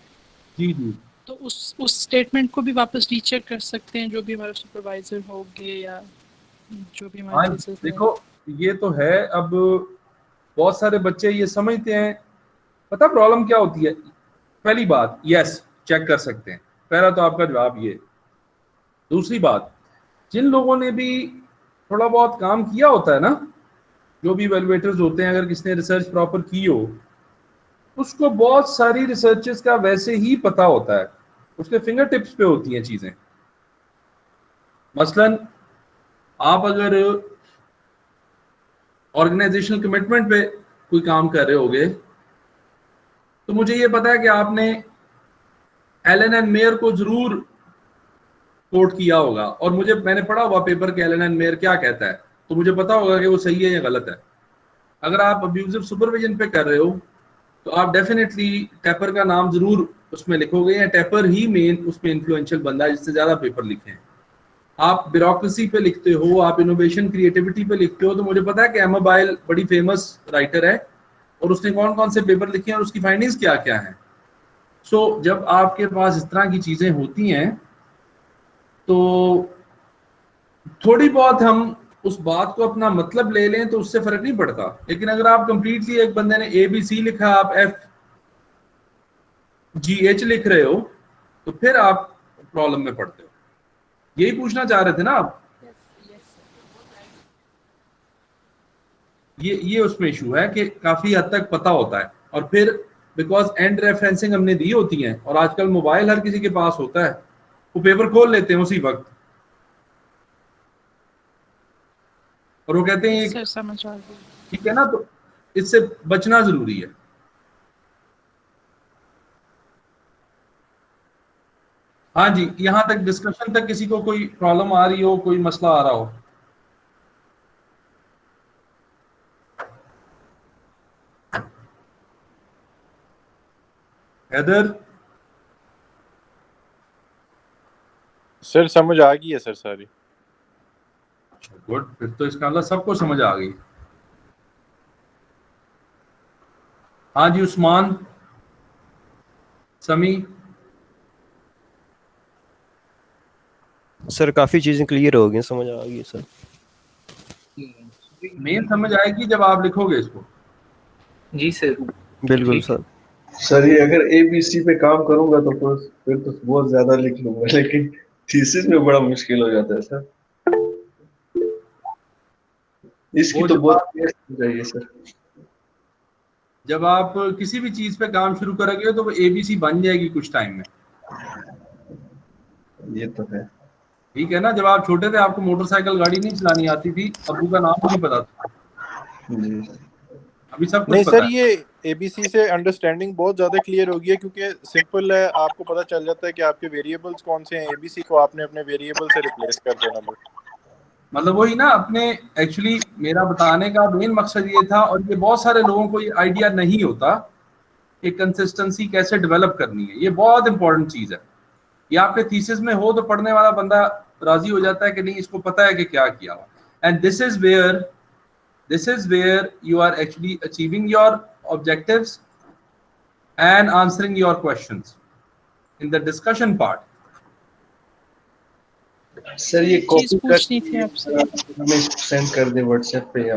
जी जी, तो उस स्टेटमेंट को भी वापस रीचेक कर सकते हैं जो भी हमारा सुपरवाइजर होंगे या जो भी हमारे हाँ टीचर्स देखो ये तो है। अब बहुत सारे बच्चे ये समझते हैं, पता प्रॉब्लम क्या होती है। पहली बात, यस चेक कर सकते हैं, पहला तो आपका जवाब ये। दूसरी बात, जिन लोगों ने भी थोड़ा बहुत काम किया होता है ना, जो भी इवैल्यूएटर्स होते हैं, अगर किसने रिसर्च प्रॉपर की हो उसको बहुत सारी रिसर्चेस का वैसे ही पता होता है, उसके फिंगर टिप्स पे होती हैं चीजें। मसलन आप अगर ऑर्गेनाइजेशनल कमिटमेंट पे कोई काम कर रहे होगे तो मुझे ये पता है कि आपने एलन एंड मेयर को जरूर कोट किया होगा, और मैंने पढ़ा हुआ पेपर के एलन एंड मेयर क्या कहता है, तो मुझे पता होगा कि वो सही है या गलत है। अगर आप अब्यूजिव सुपरविजन पे कर रहे हो तो आप डेफिनेटली टैपर का नाम जरूर उसमें लिखोगे, या टैपर ही मेन उसमें इन्फ्लुएंशियल बंदा है जिससे ज्यादा पेपर लिखे हैं। आप ब्यूरोक्रेसी पे लिखते हो, आप इनोवेशन क्रिएटिविटी पे लिखते हो, तो मुझे पता है कि एमा बाइल बड़ी फेमस राइटर है और उसने कौन कौन से पेपर लिखे हैं और उसकी फाइंडिंग्स क्या क्या हैं। सो जब आपके पास इस तरह की चीजें होती हैं तो थोड़ी बहुत हम उस बात को अपना मतलब ले लें तो उससे फर्क नहीं पड़ता, लेकिन अगर आप कंप्लीटली एक बंदे ने ABC लिखा, आप FGH लिख रहे हो तो फिर आप प्रॉब्लम में पड़ते हो। यही पूछना चाह रहे थे ना आप? ये उसमें इशू है कि काफी हद तक पता होता है, और फिर बिकॉज एंड रेफरेंसिंग हमने दी होती है और आजकल मोबाइल हर किसी के पास होता है, वो पेपर खोल लेते हैं उसी वक्त और वो कहते हैं सर समझ आ गई। ठीक है ना, तो इससे बचना जरूरी है। हाँ जी, यहां तक डिस्कशन तक किसी को कोई प्रॉब्लम आ रही हो, कोई मसला आ रहा हो? हैदर? सर समझ आ गई है सर सारी। गुड, फिर तो इसका मतलब सबको समझ आ गई। हाँ जी उस्मान, समी? सर काफ़ी चीज़ें क्लियर हो गई, समझ आ गई सर। मेन समझ आएगी जब आप लिखोगे इसको। जी सर। बिल्कुल सर। सर ये अगर ABC पे काम करूंगा तो फिर तो बहुत ज्यादा लिख लूंगा, लेकिन थीसिस में बड़ा मुश्किल हो जाता है सर। इसकी तो बहुत चाहिए सर। जब आप किसी भी चीज पे काम शुरू करोगे तो वो ABC बन जाएगी कुछ टाइम में। ये तो है। ठीक है ना, जब आप छोटे थे आपको मोटरसाइकिल गाड़ी नहीं चलानी आती थी, अब्बू का नाम नहीं पता था, जी अभी सब कुछ नहीं पता सर, है। ये ABC से अंडरस्टैंडिंग बहुत ज़्यादा क्लियर हो गई है, क्योंकि सिंपल है, आपको पता चल जाता है कि आपके वेरिएबल्स कौन से हैं। ABC को आपने अपने वेरिएबल से रिप्लेस कर देना बस। मतलब वही ना, अपने एक्चुअली मेरा बताने का मेन मकसद ये था, और ये बहुत सारे लोगों को ये आइडिया नहीं होता कि कंसिस्टेंसी कैसे डेवलप करनी है। ये बहुत इंपॉर्टेंट चीज है। ये आपके थीसिस में हो तो पढ़ने वाला बंदा राजी हो जाता है कि नहीं इसको पता है कि क्या किया हुआ। And this is where you are actually achieving your objectives and answering your questions in the discussion part. Sir ये चीज कॉपी पूछनी थी आपसे। हमें सेंड कर दे व्हाट्सएप पे या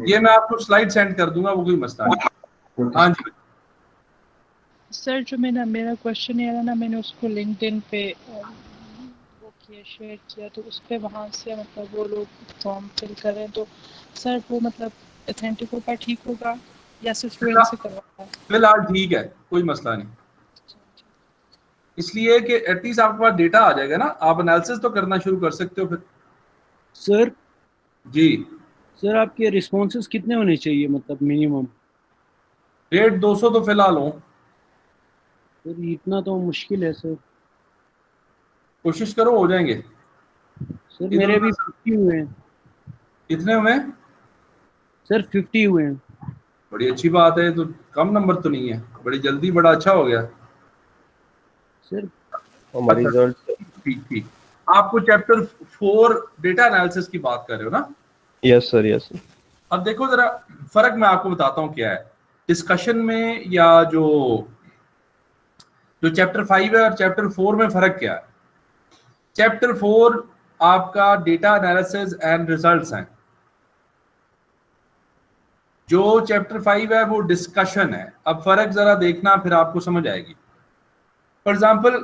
ये मैं आपको स्लाइड सेंड कर दूंगा, वो कोई मसला नहीं। हाँ जी सर जो मेरा क्वेश्चन ये ना, मैंने उसको लिंक्डइन पे वो किया, शेयर किया, तो उस पे वहाँ से मतलब वो लोग फॉर्म फिल कर रहे हैं, तो सर वो मतलब ऑथेंटिक होगा, ठीक होगा या सिर्फ स्टूडेंट से करवाना है? फिलहाल ठीक है, कोई मसला नहीं, इसलिए कि एटलीस्ट आपके पास डेटा आ जाएगा ना, आप एनालिसिस तो करना शुरू कर सकते हो फिर। सर जी सर आपके रिस्पॉन्सेज कितने होने चाहिए, मतलब मिनिमम? 150-200 तो फिलहाल हो। सर इतना तो मुश्किल है सर। कोशिश करो, हो जाएंगे। सर मेरे अभी 50 हुए हैं। कितने हुए? सर 50 हुए हैं। बड़ी अच्छी बात है, तो कम नंबर तो नहीं है, बड़ी जल्दी बड़ा अच्छा हो गया सर हमारी रिजल्ट। ठीक ठीक। आपको चैप्टर 4 डेटा एनालिसिस की बात कर रहे हो ना? Yes sir, yes sir. अब देखो जरा फर्क मैं आपको बताता हूँ क्या है डिस्कशन में, या जो चैप्टर 5 है और चैप्टर 4 में फर्क क्या है। चैप्टर 4 आपका डेटा एनालिसिस एंड रिजल्ट्स हैं, जो चैप्टर 5 है वो डिस्कशन है। अब फर्क जरा देखना, फिर आपको समझ आएगी। फॉर एग्जाम्पल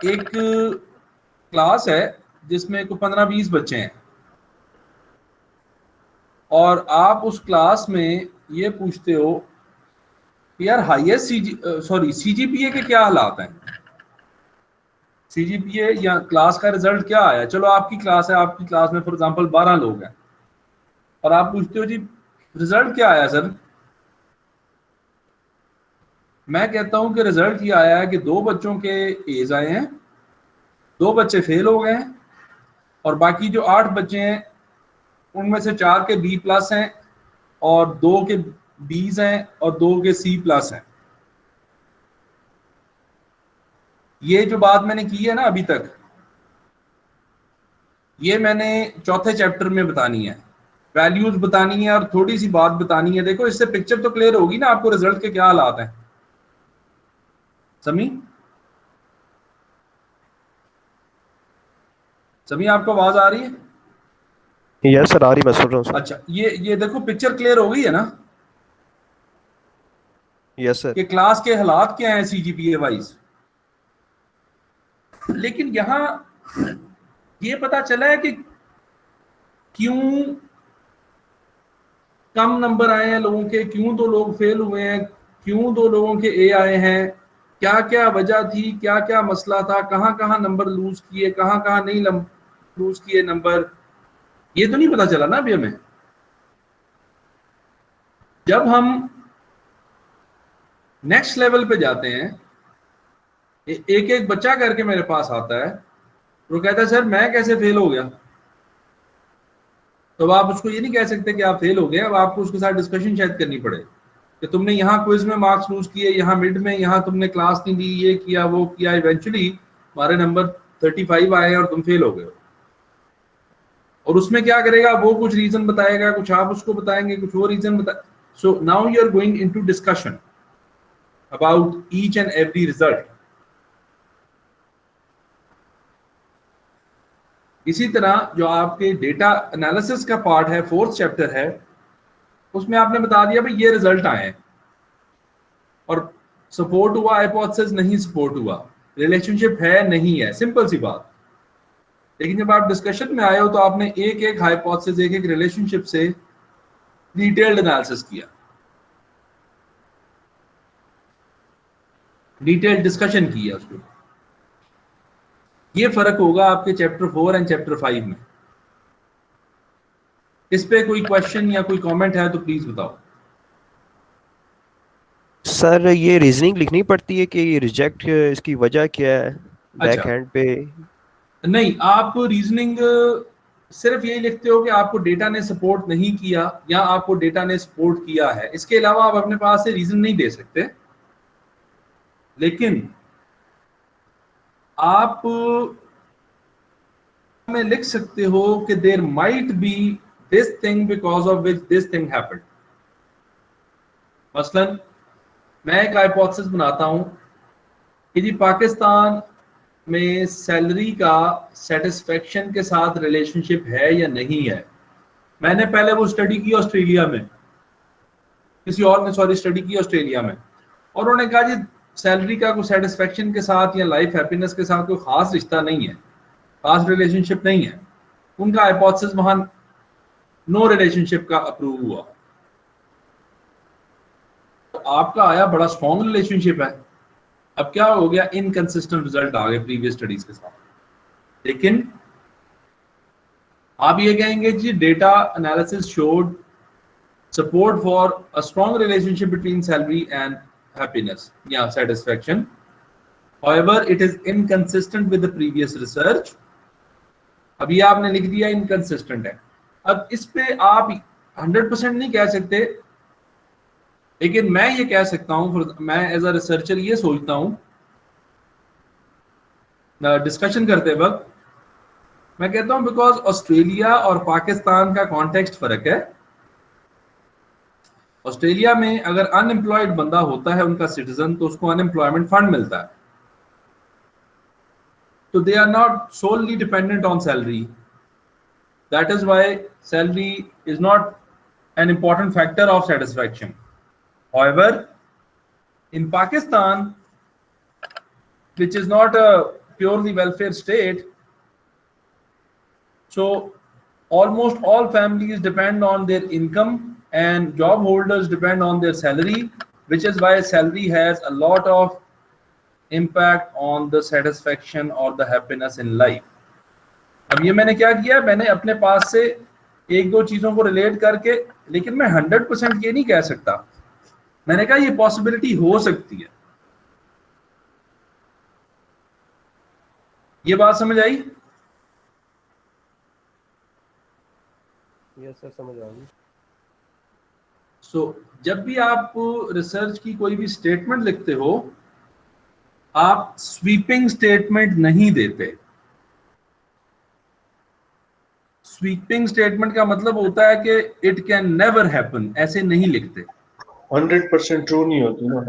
एक क्लास है जिसमें को 15-20 बच्चे हैं, और आप उस क्लास में ये पूछते हो कि यार हाईएस्ट सीजीपीए के क्या हालात हैं, सीजीपीए या क्लास का रिजल्ट क्या आया। चलो आपकी क्लास है, आपकी क्लास में फॉर एग्जांपल 12 लोग हैं और आप पूछते हो जी रिजल्ट क्या आया सर। मैं कहता हूं कि रिजल्ट ये आया है कि 2 बच्चों के एज आए हैं, 2 बच्चे फेल हो गए हैं और बाकी जो 8 बच्चे हैं उनमें से 4 के बी प्लस हैं और 2 के बीज हैं और 2 के सी प्लस हैं। ये जो बात मैंने की है ना अभी तक, ये मैंने चौथे चैप्टर में बतानी है, वैल्यूज बतानी है और थोड़ी सी बात बतानी है। देखो इससे पिक्चर तो क्लियर होगी ना आपको रिजल्ट के क्या हालात हैं। समी आपको आवाज आ रही है? यस सर, आ रही, मैं सुन रहा हूँ। अच्छा, ये देखो पिक्चर क्लियर हो गई है ना? Yes sir. कि क्लास के हालात क्या हैं सीजीपीए वाइज। लेकिन यहां ये पता चला है कि क्यों कम नंबर आए हैं लोगों के, क्यों 2 लोग फेल हुए हैं, क्यों 2 लोगों के ए आए हैं, क्या क्या वजह थी, क्या क्या मसला था, कहां कहां नंबर लूज किए, कहां कहां नहीं लूज किए नंबर, ये तो नहीं पता चला ना अभी हमें। जब हम नेक्स्ट लेवल पे जाते हैं, एक एक बच्चा करके मेरे पास आता है, वो कहता है सर मैं कैसे फेल हो गया। तो आप उसको ये नहीं कह सकते कि आप फेल हो गए, अब आपको उसके साथ डिस्कशन शायद करनी पड़े कि तुमने यहाँ क्विज में मार्क्स लूज किए, यहाँ मिड में, यहाँ तुमने क्लास नहीं दी, ये किया वो किया, इवेंचुअली हमारे नंबर 35 आए और तुम फेल हो गए। और उसमें क्या करेगा वो, कुछ रीजन बताएगा, कुछ आप उसको बताएंगे, कुछ और रीजन बता। So now you are going into discussion about each and every result. इसी तरह जो आपके डेटा एनालिसिस का पार्ट है, 4th चैप्टर है, उसमें आपने बता दिया भाई ये रिजल्ट आए हैं और सपोर्ट हुआ, हाइपोथेसिस नहीं सपोर्ट हुआ, रिलेशनशिप है नहीं है, सिंपल सी बात। लेकिन जब आप डिस्कशन में आए हो तो आपने एक एक हाइपोथेसिस, एक एक रिलेशनशिप से डिटेल्ड एनालिसिस किया, डिटेल्ड डिस्कशन किया उसको। ये फर्क होगा आपके चैप्टर 4 एंड चैप्टर 5 में। इस पे कोई क्वेश्चन या कोई कमेंट है तो प्लीज बताओ। सर ये रीजनिंग लिखनी पड़ती है कि ये रिजेक्ट, इसकी वजह क्या है बैक अच्छा, हैंड पे? नहीं, आप रीजनिंग सिर्फ यही लिखते हो कि आपको डेटा ने सपोर्ट नहीं किया या आपको डेटा ने सपोर्ट किया है, इसके अलावा आप अपने पास से रीजन नहीं दे सकते। लेकिन आप में लिख सकते हो कि there might be this thing because of which this thing happened. मसलन मैं एक हाइपोथेसिस बनाता हूं कि जी पाकिस्तान में सैलरी का सेटिस्फेक्शन के साथ रिलेशनशिप है या नहीं है। मैंने पहले वो स्टडी की ऑस्ट्रेलिया में, किसी और ने सॉरी स्टडी की ऑस्ट्रेलिया में, और उन्होंने कहा जी सैलरी का कोई सेटिस्फेक्शन के साथ या लाइफ हैप्पीनेस के साथ कोई खास रिश्ता नहीं है, खास रिलेशनशिप नहीं है। उनका हाइपोथेसिस वहां नो रिलेशनशिप का अप्रूव हुआ। तो आपका आया बड़ा स्ट्रॉन्ग रिलेशनशिप है। अब क्या हो गया, इनकंसिस्टेंट रिजल्ट आ गए प्रीवियस स्टडीज के साथ। लेकिन आप ये कहेंगे जी data analysis showed support for a strong relationship between salary and happiness या satisfaction, however it is inconsistent with the previous research। अब ये आपने लिख दिया इनकंसिस्टेंट है। अब इस पे आप 100% नहीं कह सकते, लेकिन मैं ये कह सकता हूं, मैं एज अ रिसर्चर ये सोचता हूं डिस्कशन करते वक्त, मैं कहता हूं बिकॉज ऑस्ट्रेलिया और पाकिस्तान का कॉन्टेक्स्ट फर्क है। ऑस्ट्रेलिया में अगर अनएम्प्लॉयड बंदा होता है उनका सिटीजन, तो उसको अनएम्प्लॉयमेंट फंड मिलता है, तो they are not solely dependent on salary। That is why salary is not an important factor of satisfaction। However, in Pakistan, which is not a purely welfare state, so almost all families depend on their income and job holders depend on their salary, which is why salary has a lot of impact on the satisfaction or the happiness in life. अब ये मैंने क्या किया, मैंने अपने पास से एक दो चीजों को रिलेट करके, लेकिन मैं 100% ये नहीं कह सकता, मैंने कहा ये पॉसिबिलिटी हो सकती है। ये बात समझ आई? यस सर, समझ आ गई। सो जब भी आप रिसर्च की कोई भी स्टेटमेंट लिखते हो, आप स्वीपिंग स्टेटमेंट नहीं देते। स्वीपिंग स्टेटमेंट का मतलब होता है कि इट कैन नेवर हैपन, ऐसे नहीं लिखते। 100% ट्रू नहीं होती ना,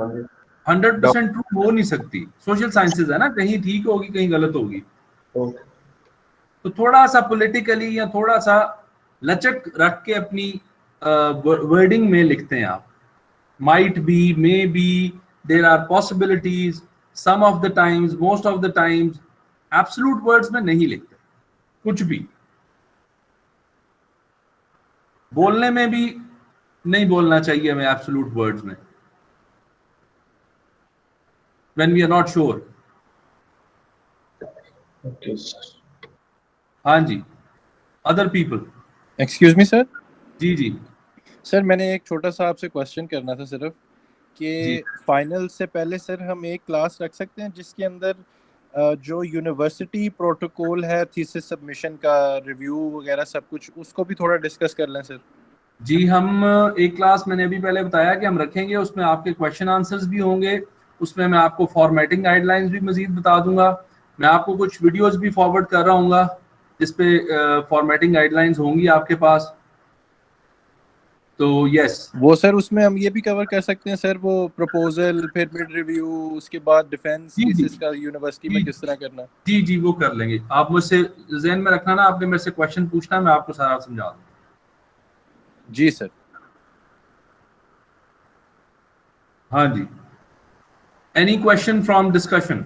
100% ट्रू हो नहीं सकती। सोशल साइंसेज है ना, कहीं ठीक होगी कहीं गलत होगी। तो थोड़ा सा पॉलिटिकली या थोड़ा सा लचक रख के अपनी वर्डिंग में लिखते हैं आप। Might be, may be, there are possibilities, some of the times, most of the times. Absolute words में नहीं लिखते कुछ भी। बोलने में भी नहीं बोलना चाहिए हमें एब्सोल्यूट वर्ड्स में when we are not sure। Okay हाँ जी, other people. Excuse me sir. जी जी सर मैंने एक छोटा सा आपसे क्वेश्चन करना था सिर्फ जी। कि फाइनल से पहले सर हम एक क्लास रख सकते हैं जिसके अंदर जो यूनिवर्सिटी प्रोटोकॉल है थीसिस सबमिशन का रिव्यू वगैरह सब कुछ, उसको भी थोड़ा डिस्कस कर लें सर। जी, हम एक क्लास मैंने अभी पहले बताया कि हम रखेंगे, उसमें आपके क्वेश्चन आंसर्स भी होंगे, उसमें मैं आपको फॉर्मेटिंग गाइडलाइंस भी मजीद बता दूंगा। मैं आपको कुछ वीडियोस भी फॉरवर्ड कर रहा हूँ जिसपे फॉर्मेटिंग गाइडलाइंस होंगी आपके पास। तो यस, वो सर उसमें हम ये भी कवर कर सकते हैं सर, वो प्रपोजल, फिर मिड रिव्यू, उसके बाद डिफेंस जी जी थीसिस का यूनिवर्सिटी में किस तरह करना। जी जी, वो कर लेंगे। आप मुझसे ज़हन में रखना ना, आपने मेरे से क्वेश्चन पूछना, मैं आपको सारा समझा दूंगा। जी सर। हाँ जी, any question from discussion?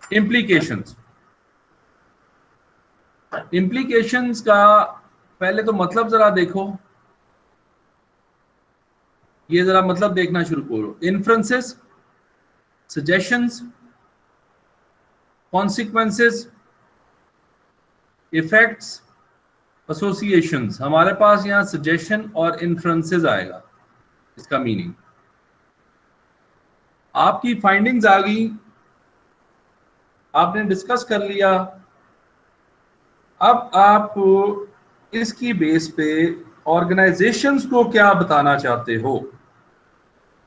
Implications. Implications का पहले तो मतलब जरा देखो, ये जरा मतलब देखना शुरू करो। Inferences, suggestions, consequences, effects, associations. हमारे पास यहाँ सजेशन और इन्फ्रेंसेस आएगा। इसका मीनिंग, आपकी फाइंडिंग्स आ गई, आपने डिस्कस कर लिया, अब आप इसकी बेस पे ऑर्गेनाइजेशंस को क्या बताना चाहते हो,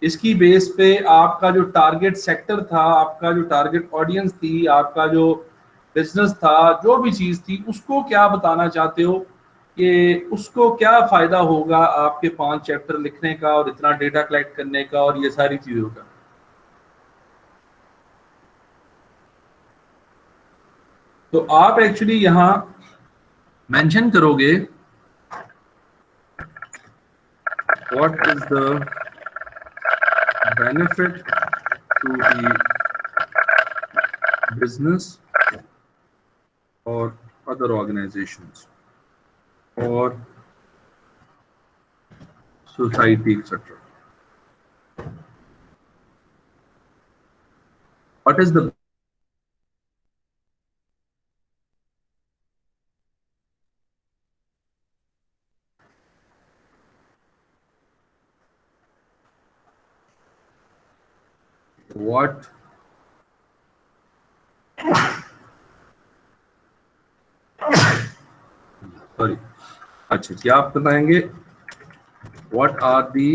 इसकी बेस पे आपका जो टारगेट सेक्टर था, आपका जो टारगेट ऑडियंस थी, आपका जो बिजनेस था, जो भी चीज थी, उसको क्या बताना चाहते हो, कि उसको क्या फायदा होगा आपके 5 चैप्टर लिखने का और इतना डेटा कलेक्ट करने का और ये सारी चीजों का। तो आप एक्चुअली यहां मेंशन करोगे what is the benefit to the business और अदर ऑर्गेनाइजेशंस और society, etc. What is the what sorry, अच्छा क्या आप बताएंगे, what are the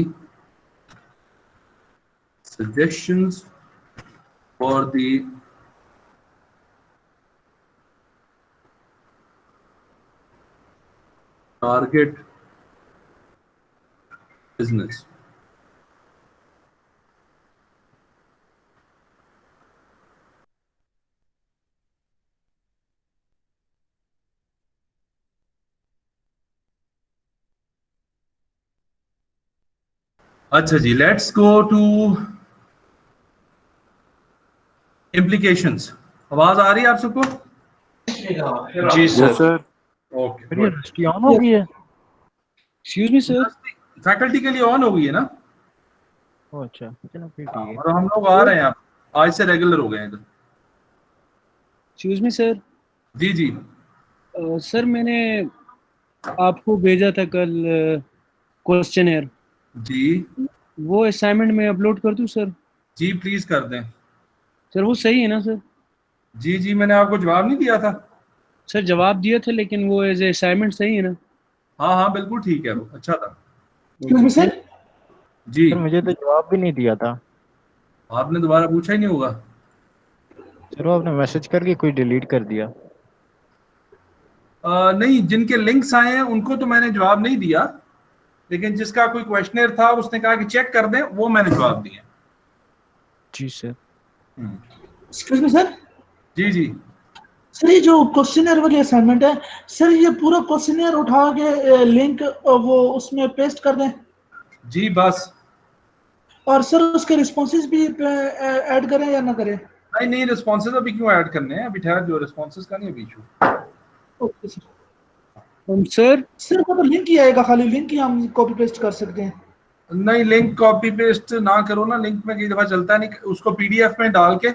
suggestions for the target business? अच्छा जी, लेट्स गो टू इम्प्लीकेशंस। आवाज आ रही है आप सबको? जी सर। ओके, मेरी रजिस्ट्री ऑन हो गई है। Excuse me sir. फैकल्टी के लिए ऑन हो गई है ना? ओह अच्छा, चलो फिर हाँ, ठीक है। और हम लोग आ रहे हैं, आप आज से रेगुलर हो गए हैं इधर। Excuse me sir. जी जी सर मैंने आपको भेजा था कल क्वेश्चनर, जी वो असाइनमेंट में अपलोड कर दूं सर? जी, प्लीज कर दें। सर वो सही है ना सर? जी जी, मैंने आपको जवाब नहीं दिया था? सर जवाब दिया था लेकिन वो एज ए असाइनमेंट सही है ना? हाँ हाँ बिल्कुल ठीक है, वो अच्छा था। सर जी, सर मुझे तो जवाब भी नहीं दिया था। आपने दोबारा पूछा ही नहीं होगा। चलो आपने मैसेज करके कोई डिलीट कर दिया। नहीं, जिनके लिंक्स आए हैं उनको तो मैंने जवाब नहीं दिया, लेकिन जिसका कोई क्वेश्चनर था उसने कहा कि चेक कर दें, वो मैंने जवाब दिया। जी सर। Excuse me sir. जी जी सर ये जो क्वेश्चनर वाली असाइनमेंट है, सर ये पूरा क्वेश्चनर उठा के लिंक वो उसमें पेस्ट कर दें, जी बस। और सर उसके रिस्पॉन्सेज भी ऐड करें या ना करें? नहीं नहीं, रिस्पॉन्सेज अभी क्यों ऐड करने हैं, अभी ठहर, जो रिस्पॉन्सेज का नहीं अभी issue. Okay sir. Sir sir वो तो लिंक ही आएगा, खाली लिंक ही हम कॉपी पेस्ट कर सकते हैं। नहीं, लिंक कॉपी पेस्ट ना करो ना, लिंक में कई दफा चलता नहीं, उसको पीडीएफ में डाल के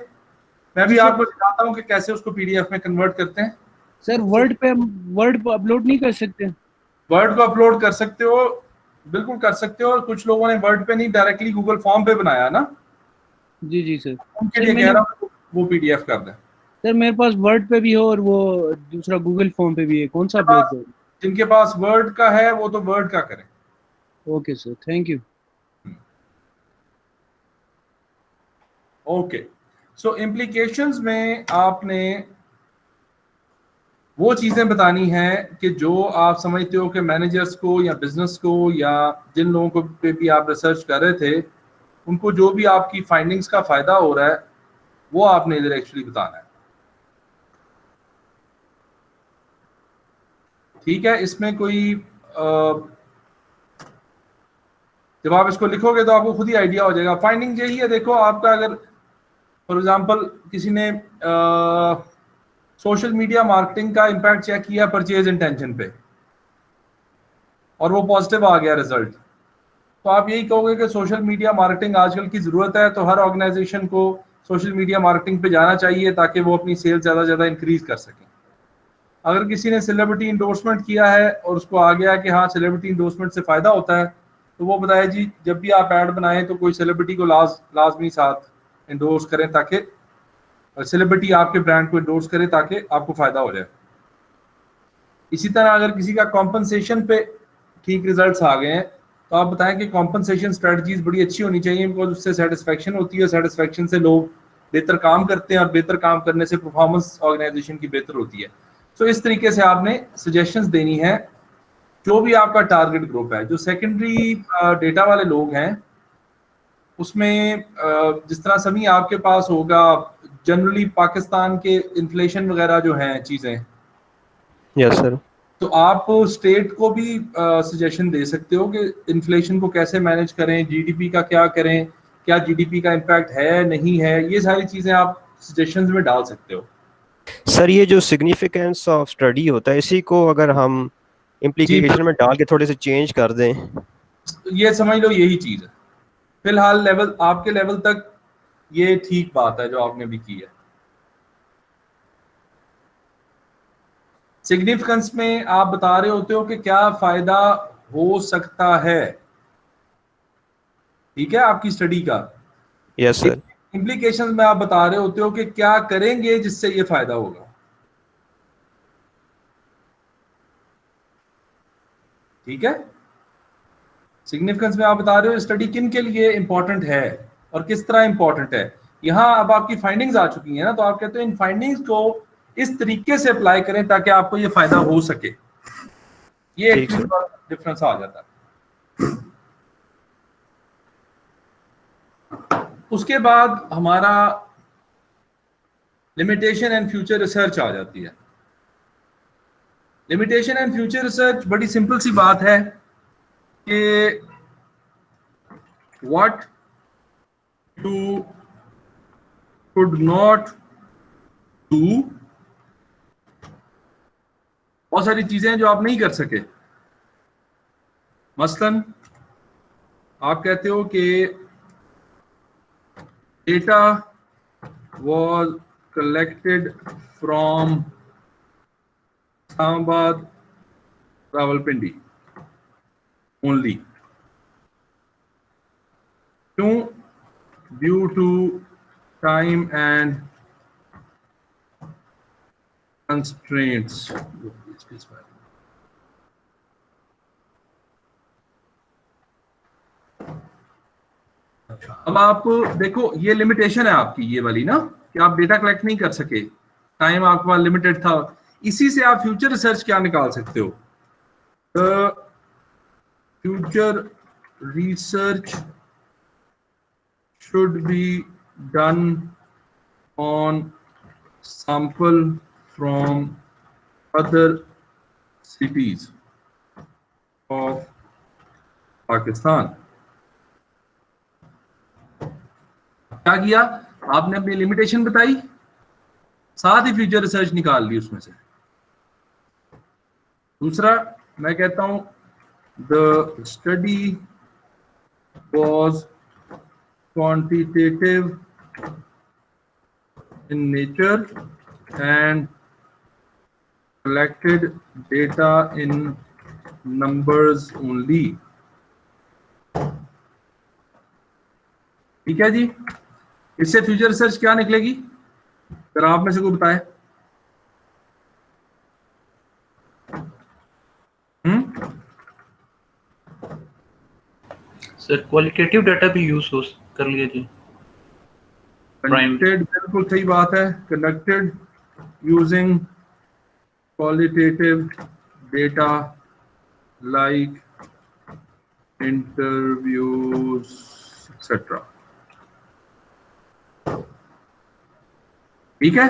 मैं भी आपको दिखाता हूँ कि कैसे उसको पीडीएफ में कन्वर्ट करते हैं। सर वर्ड पे अपलोड नहीं कर सकते? वर्ड को अपलोड कर सकते हो, बिल्कुल कर सकते हो। और कुछ लोगों ने वर्ड पे नहीं, डायरेक्टली गूगल फॉर्म पे बनाया ना, जी जी सर। उनके लिए कह रहा हूँ वो पीडीएफ कर दें। सर मेरे पास वर्ड पे भी हो और वो दूसरा गूगल फॉर्म पे भी है, कौन सा अपलोड करूं? जिनके पास वर्ड का है वो तो वर्ड का करें। Okay sir, thank you. Okay, so implications में आपने वो चीजें बतानी है कि जो आप समझते हो कि मैनेजर्स को या बिजनेस को या जिन लोगों को पे भी आप रिसर्च कर रहे थे, उनको जो भी आपकी फाइंडिंग्स का फायदा हो रहा है वो आपने इधर एक्चुअली बताना है। ठीक है, इसमें कोई जब आप इसको लिखोगे तो आपको खुद ही आइडिया हो जाएगा। फाइंडिंग यही है, देखो आपका अगर फॉर एग्जांपल किसी ने सोशल मीडिया मार्केटिंग का इम्पैक्ट चेक किया परचेज इंटेंशन पे और वो पॉजिटिव आ गया रिजल्ट, तो आप यही कहोगे कि सोशल मीडिया मार्केटिंग आजकल की ज़रूरत है, तो हर ऑर्गेनाइजेशन को सोशल मीडिया मार्केटिंग पे जाना चाहिए ताकि वो अपनी सेल ज़्यादा से ज़्यादा इंक्रीज कर सकें। अगर किसी ने सेलिब्रिटी इंडोर्समेंट किया है और उसको आ गया कि हाँ सेलिब्रिटी इंडोर्समेंट से फ़ायदा होता है, तो वो बताए जी जब भी आप ऐड बनाएं तो कोई सेलिब्रिटी को लाजमी साथ इंडोर्स करें ताकि सेलिब्रिटी आपके ब्रांड को इंडोर्स करे ताकि आपको फ़ायदा हो जाए। इसी तरह अगर किसी का कॉम्पनसेशन पे ठीक रिजल्ट्स आ गए हैं तो आप बताएं कि कॉम्पनसेशन स्ट्रेटजीज बड़ी अच्छी होनी चाहिए, बिकॉज उससे सेटिस्फेक्शन होती है, सेटिस्फेक्शन से लोग बेहतर काम करते हैं और बेहतर काम करने से परफॉर्मेंस ऑर्गेनाइजेशन की बेहतर होती है। तो इस तरीके से आपने सजेशंस देनी है जो भी आपका टारगेट ग्रुप है। जो सेकेंडरी डेटा वाले लोग हैं उसमें जिस तरह सभी आपके पास होगा जनरली पाकिस्तान के इन्फ्लेशन वगैरह जो हैं चीज़ें, यस सर। तो आप स्टेट को भी सजेशन दे सकते हो कि इन्फ्लेशन को कैसे मैनेज करें, जीडीपी का क्या करें, क्या जीडीपी का इम्पैक्ट है नहीं है, ये सारी चीज़ें आप सजेशंस में डाल सकते हो। सर ये जो सिग्निफिकेंस ऑफ स्टडी होता है, इसी को अगर हम इम्प्लीकेशन में डाल के थोड़े से चेंज कर दें, ये समझ लो यही चीज़ है। फिलहाल लेवल आपके लेवल तक ये ठीक बात है जो आपने भी की है। सिग्निफिकेंस में आप बता रहे होते हो कि क्या फायदा हो सकता है, ठीक है, आपकी स्टडी का। Yes sir. इम्प्लीकेशंस में आप बता रहे होते हो कि क्या करेंगे जिससे ये फायदा होगा। ठीक है, सिग्निफिकेंस में आप बता रहे हो स्टडी किन के लिए इंपॉर्टेंट है और किस तरह इंपॉर्टेंट है। यहां अब आपकी फाइंडिंग्स आ चुकी हैं ना, तो आप कहते हो इन फाइंडिंग्स को इस तरीके से अप्लाई करें ताकि आपको ये फायदा हो सके। ये एक डिफरेंस आ जाता है। उसके बाद हमारा लिमिटेशन एंड फ्यूचर रिसर्च आ जाती है। लिमिटेशन एंड फ्यूचर रिसर्च बड़ी सिंपल सी बात है कि what do could not do, बहुत सारी चीजें हैं जो आप नहीं कर सके। मसलन आप कहते हो कि data was collected from Islamabad, Rawalpindi only. Two, due to time and constraints. अब आप देखो, ये लिमिटेशन है आपकी ये वाली ना, कि आप डेटा कलेक्ट नहीं कर सके, टाइम आपके पास लिमिटेड था। इसी से आप फ्यूचर रिसर्च क्या निकाल सकते हो? Future research should be done on sample from other cities of Pakistan. क्या किया आपने? अपनी लिमिटेशन बताई, साथ ही फ्यूचर रिसर्च निकाल ली उसमें से। दूसरा मैं कहता हूं the study was quantitative in nature and collected data in numbers only. ठीक है जी, इससे फ्यूचर रिसर्च क्या निकलेगी? अगर आप में से कोई बताए। सर क्वालिटेटिव डाटा भी यूज हो कर लिया जी। कंडक्टेड, बिल्कुल सही बात है। Conducted using qualitative data like interviews etcetera. ठीक है,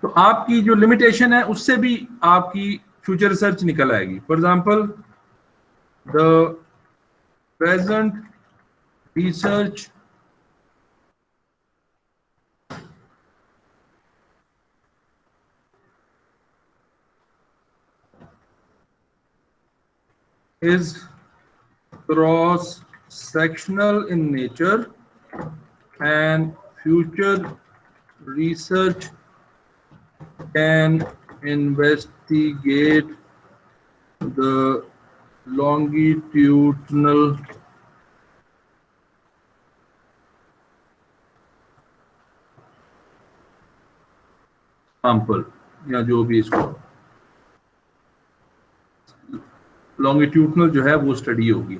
तो आपकी जो लिमिटेशन है उससे भी आपकी फ्यूचर रिसर्च निकल आएगी। For example the present research is cross-sectional in nature and future research can investigate the longitudinal sample, या जो भी इसको लॉन्गिट्यूडनल जो है वो स्टडी होगी।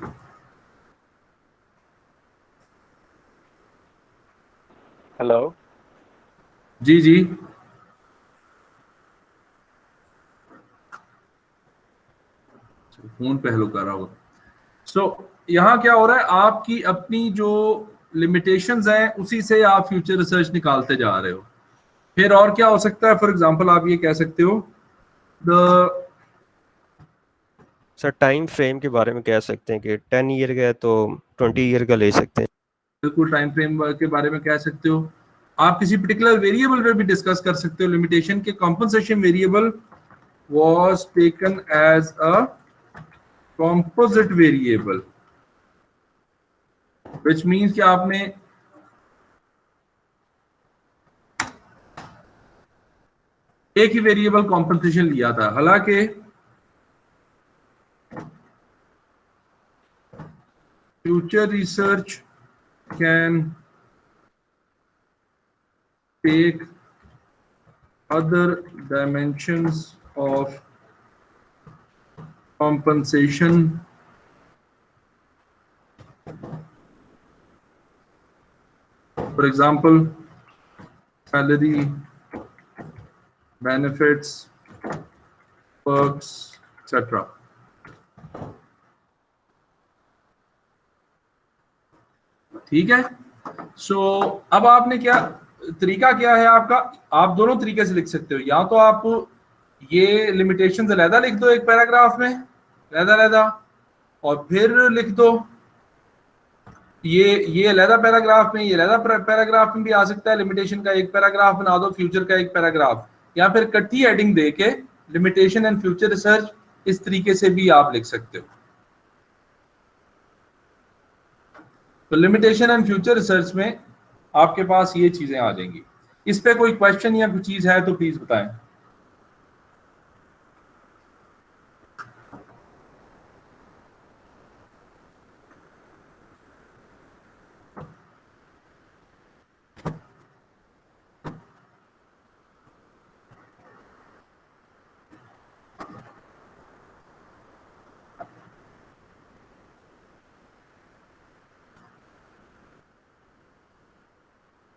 हेलो जी जी, फोन पे हेलो कर रहा होगा। सो यहाँ क्या हो रहा है, आपकी अपनी जो लिमिटेशंस हैं उसी से आप फ्यूचर रिसर्च निकालते जा रहे हो। फिर और क्या हो सकता है? फॉर एग्जांपल आप ये कह सकते हो द सर टाइम फ्रेम के बारे में कह सकते हैं कि 10 ईयर का है तो 20 ईयर का ले सकते हैं। बिल्कुल, टाइम फ्रेम के बारे में कह सकते हो। आप किसी पर्टिकुलर वेरिएबल पे भी डिस्कस कर सकते हो। लिमिटेशन के compensation variable was taken as a composite variable, which means कि आपने एक ही वेरिएबल कॉम्पनसेशन लिया था। हालांकि future research can take other dimensions of compensation, for example salary, benefits, perks, etc. ठीक है, सो अब आपने क्या तरीका क्या है आपका? आप दोनों तरीके से लिख सकते हो। या तो आप ये लिमिटेशंस अलहदा लिख दो एक पैराग्राफ में, अलहदा और फिर लिख दो ये अलहदा पैराग्राफ में, ये अलहदा पैराग्राफ में भी आ सकता है। लिमिटेशन का एक पैराग्राफ बना दो, फ्यूचर का एक पैराग्राफ, या फिर इकट्ठी हेडिंग दे के लिमिटेशन एंड फ्यूचर रिसर्च, इस तरीके से भी आप लिख सकते हो। तो लिमिटेशन एंड फ्यूचर रिसर्च में आपके पास ये चीजें आ जाएंगी। इस पे कोई क्वेश्चन या कोई चीज है तो प्लीज बताएं।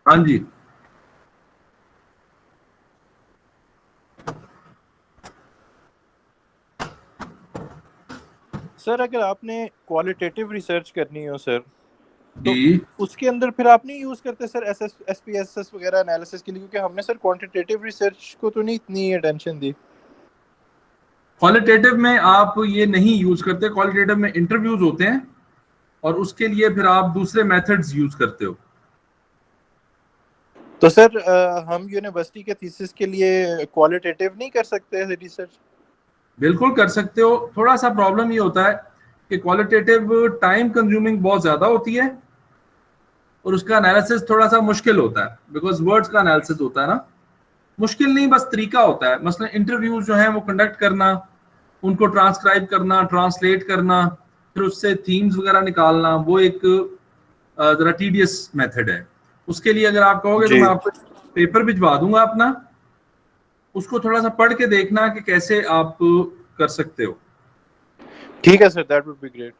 हाँ जी, सर अगर आपने क्वालिटेटिव रिसर्च करनी हो सर, तो जी उसके अंदर फिर आप नहीं यूज करते सर एसपीएसएस वगैरह एनालिसिस के लिए? क्योंकि हमने सर क्वांटिटेटिव रिसर्च को तो नहीं इतनी अटेंशन दी। क्वालिटेटिव में आप ये नहीं यूज करते। क्वालिटेटिव में इंटरव्यूज होते हैं और उसके लिए फिर आप दूसरे मेथड्स यूज करते हो। तो सर हम यूनिवर्सिटी के थीसिस के लिए क्वालिटेटिव नहीं कर सकते रिसर्च? बिल्कुल कर सकते हो। थोड़ा सा प्रॉब्लम ये होता है कि क्वालिटेटिव टाइम कंज्यूमिंग बहुत ज्यादा होती है और उसका एनालिसिस थोड़ा सा मुश्किल होता है, बिकॉज वर्ड्स का एनालिसिस होता है ना। मुश्किल नहीं, बस तरीका होता है। मसलन इंटरव्यूज जो है वो कंडक्ट करना, उनको ट्रांसक्राइब करना, ट्रांसलेट करना, फिर उससे थीम्स वगैरह निकालना, वो एक जरा टीडियस मेथड है। उसके लिए अगर आप कहोगे तो मैं आपको पेपर भिजवा दूंगा अपना, उसको थोड़ा सा पढ़ के देखना कि कैसे आप कर सकते हो। ठीक है sir, that would be great.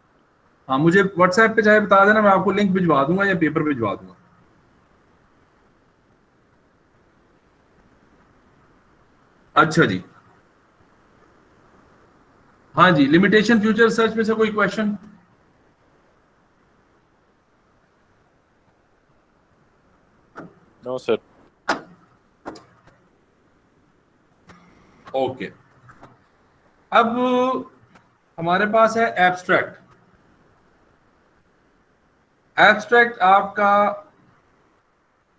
हाँ, मुझे व्हाट्सएप पे चाहे बता देना, मैं आपको लिंक भिजवा दूंगा या पेपर भिजवा दूंगा। अच्छा जी, हाँ जी, लिमिटेशन फ्यूचर रिसर्च में से कोई क्वेश्चन? No sir. ओके, अब हमारे पास है एब्स्ट्रैक्ट। एब्स्ट्रैक्ट आपका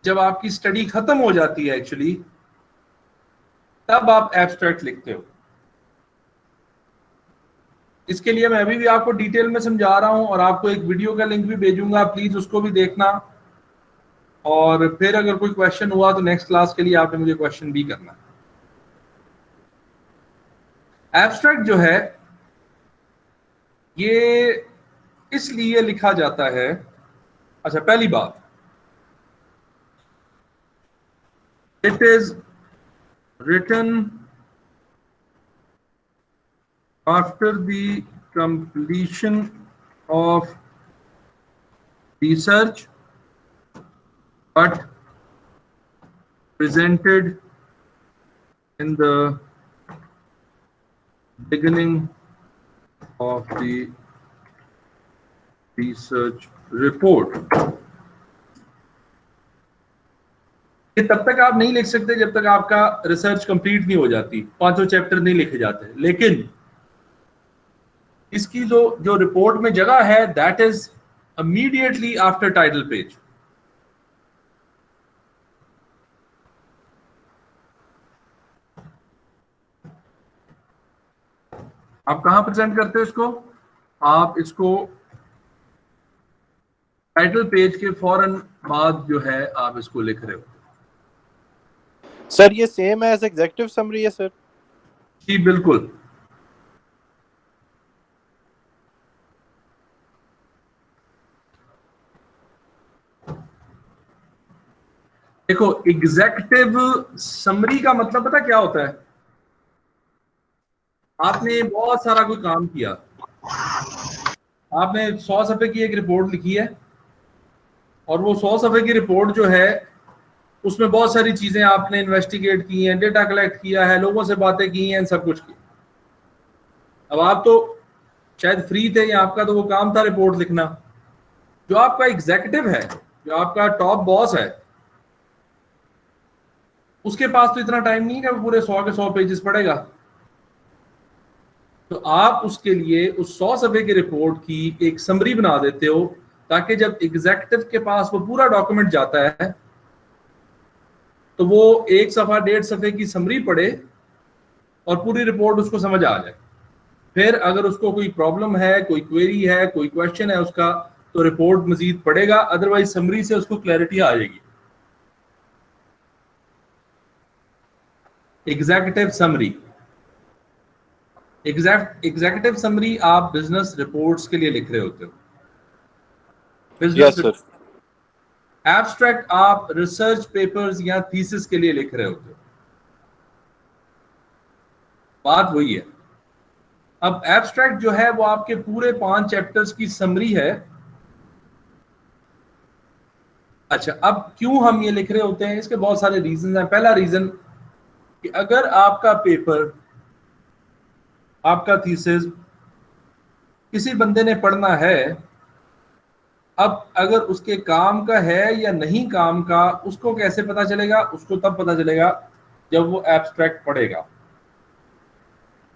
जब आपकी स्टडी खत्म हो जाती है एक्चुअली, तब आप एब्स्ट्रैक्ट लिखते हो। इसके लिए मैं अभी भी आपको डिटेल में समझा रहा हूं और आपको एक वीडियो का लिंक भी भेजूंगा, प्लीज उसको भी देखना। और फिर अगर कोई क्वेश्चन हुआ तो नेक्स्ट क्लास के लिए आपने मुझे क्वेश्चन भी करना। एब्स्ट्रैक्ट जो है ये इसलिए लिखा जाता है, अच्छा पहली बात, it is written after the completion of research but presented in the beginning of the research report। ये तब तक आप नहीं लिख सकते जब तक आपका रिसर्च कंप्लीट नहीं हो जाती, 500 चैप्टर नहीं लिखे जाते। लेकिन इसकी जो रिपोर्ट में जगह है, that is immediately after title page. आप कहां प्रेजेंट करते हो इसको? आप इसको टाइटल पेज के फौरन बाद जो है आप इसको लिख रहे हो। सर ये सेम एज एग्जीक्यूटिव समरी है सर? जी बिल्कुल। देखो, एग्जीक्यूटिव समरी का मतलब पता क्या होता है? आपने बहुत सारा कोई काम किया, आपने 100 सफ़े की एक रिपोर्ट लिखी है और वो 100 सफ़े की रिपोर्ट जो है उसमें बहुत सारी चीजें आपने इन्वेस्टिगेट की हैं, डेटा कलेक्ट किया है, लोगों से बातें की हैं, सब कुछ की। अब आप तो शायद फ्री थे या आपका तो वो काम था रिपोर्ट लिखना। जो आपका एग्जीक्यूटिव है, जो आपका टॉप बॉस है, उसके पास तो इतना टाइम नहीं है कि वो पूरे 100 के 100 पेजेस पढ़ेगा। तो आप उसके लिए उस 100 सफ़े की रिपोर्ट की एक समरी बना देते हो ताकि जब एग्जीक्यूटिव के पास वो पूरा डॉक्यूमेंट जाता है तो वो 1 सफ़ा 1.5 सफ़े की समरी पढ़े और पूरी रिपोर्ट उसको समझ आ जाए। फिर अगर उसको कोई प्रॉब्लम है, कोई क्वेरी है, कोई क्वेश्चन है उसका, तो रिपोर्ट मजीद पढ़ेगा, अदरवाइज समरी से उसको क्लैरिटी आ जाएगी। एग्जीक्यूटिव समरी, एग्जीक्यूटिव समरी आप बिजनेस रिपोर्ट्स के लिए लिख रहे होते हो। Yes sir. एब्स्ट्रैक्ट आप रिसर्च पेपर्स या थीसिस के लिए लिख रहे होते हो। बात वही है। अब एब्स्ट्रैक्ट जो है वो आपके पूरे 5 चैप्टर्स की समरी है। अच्छा, अब क्यों हम ये लिख रहे होते हैं, इसके बहुत सारे रीजन हैं। पहला रीजन कि अगर आपका पेपर, आपका थीसिस किसी बंदे ने पढ़ना है, अब अगर उसके काम का है या नहीं काम का, उसको कैसे पता चलेगा? उसको तब पता चलेगा जब वो एब्स्ट्रैक्ट पढ़ेगा।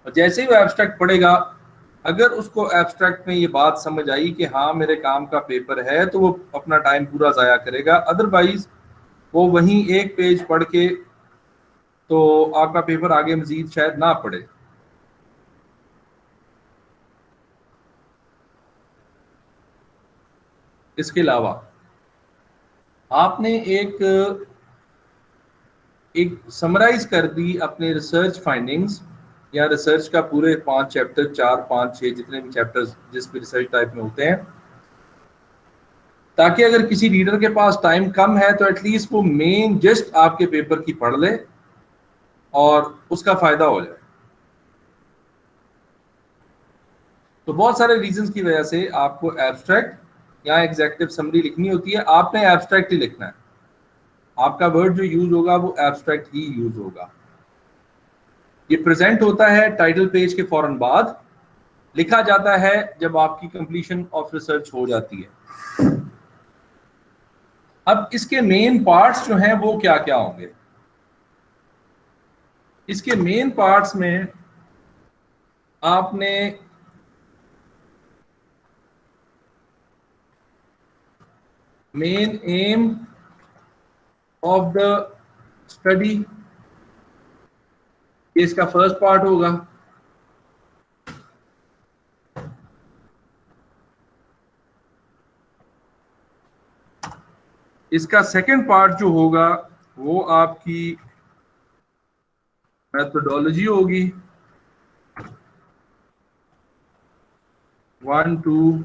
और जैसे ही वो एब्स्ट्रैक्ट पढ़ेगा, अगर उसको एब्स्ट्रैक्ट में ये बात समझ आई कि हाँ मेरे काम का पेपर है, तो वो अपना टाइम पूरा ज़ाया करेगा। अदरवाइज वो वहीं एक पेज पढ़ के तो आपका पेपर आगे मजीद शायद ना पढ़े। इसके अलावा आपने एक समराइज कर दी अपने रिसर्च फाइंडिंग्स या रिसर्च का पूरे 5 चैप्टर, 4, 5, 6 जितने भी चैप्टर्स जिस भी रिसर्च टाइप में होते हैं, ताकि अगर किसी रीडर के पास टाइम कम है तो एटलीस्ट वो मेन जिस्ट आपके पेपर की पढ़ ले और उसका फायदा हो जाए। तो बहुत सारे रीजंस की वजह से आपको एब्स्ट्रैक्ट या एग्जीक्यूटिव समरी लिखनी होती है। आपने एब्स्ट्रैक्ट ही लिखना है, आपका वर्ड जो यूज होगा वो एब्स्ट्रैक्ट ही यूज होगा। ये प्रेजेंट होता है टाइटल पेज के फौरन बाद, लिखा जाता है जब आपकी कंप्लीशन ऑफ रिसर्च हो जाती है। अब इसके मेन पार्ट्स जो हैं वो क्या क्या होंगे? इसके मेन पार्ट्स में आपने main M of the study, ये इसका फर्स्ट पार्ट होगा। इसका सेकंड पार्ट जो होगा वो आपकी मेथोडोलॉजी होगी। 1, 2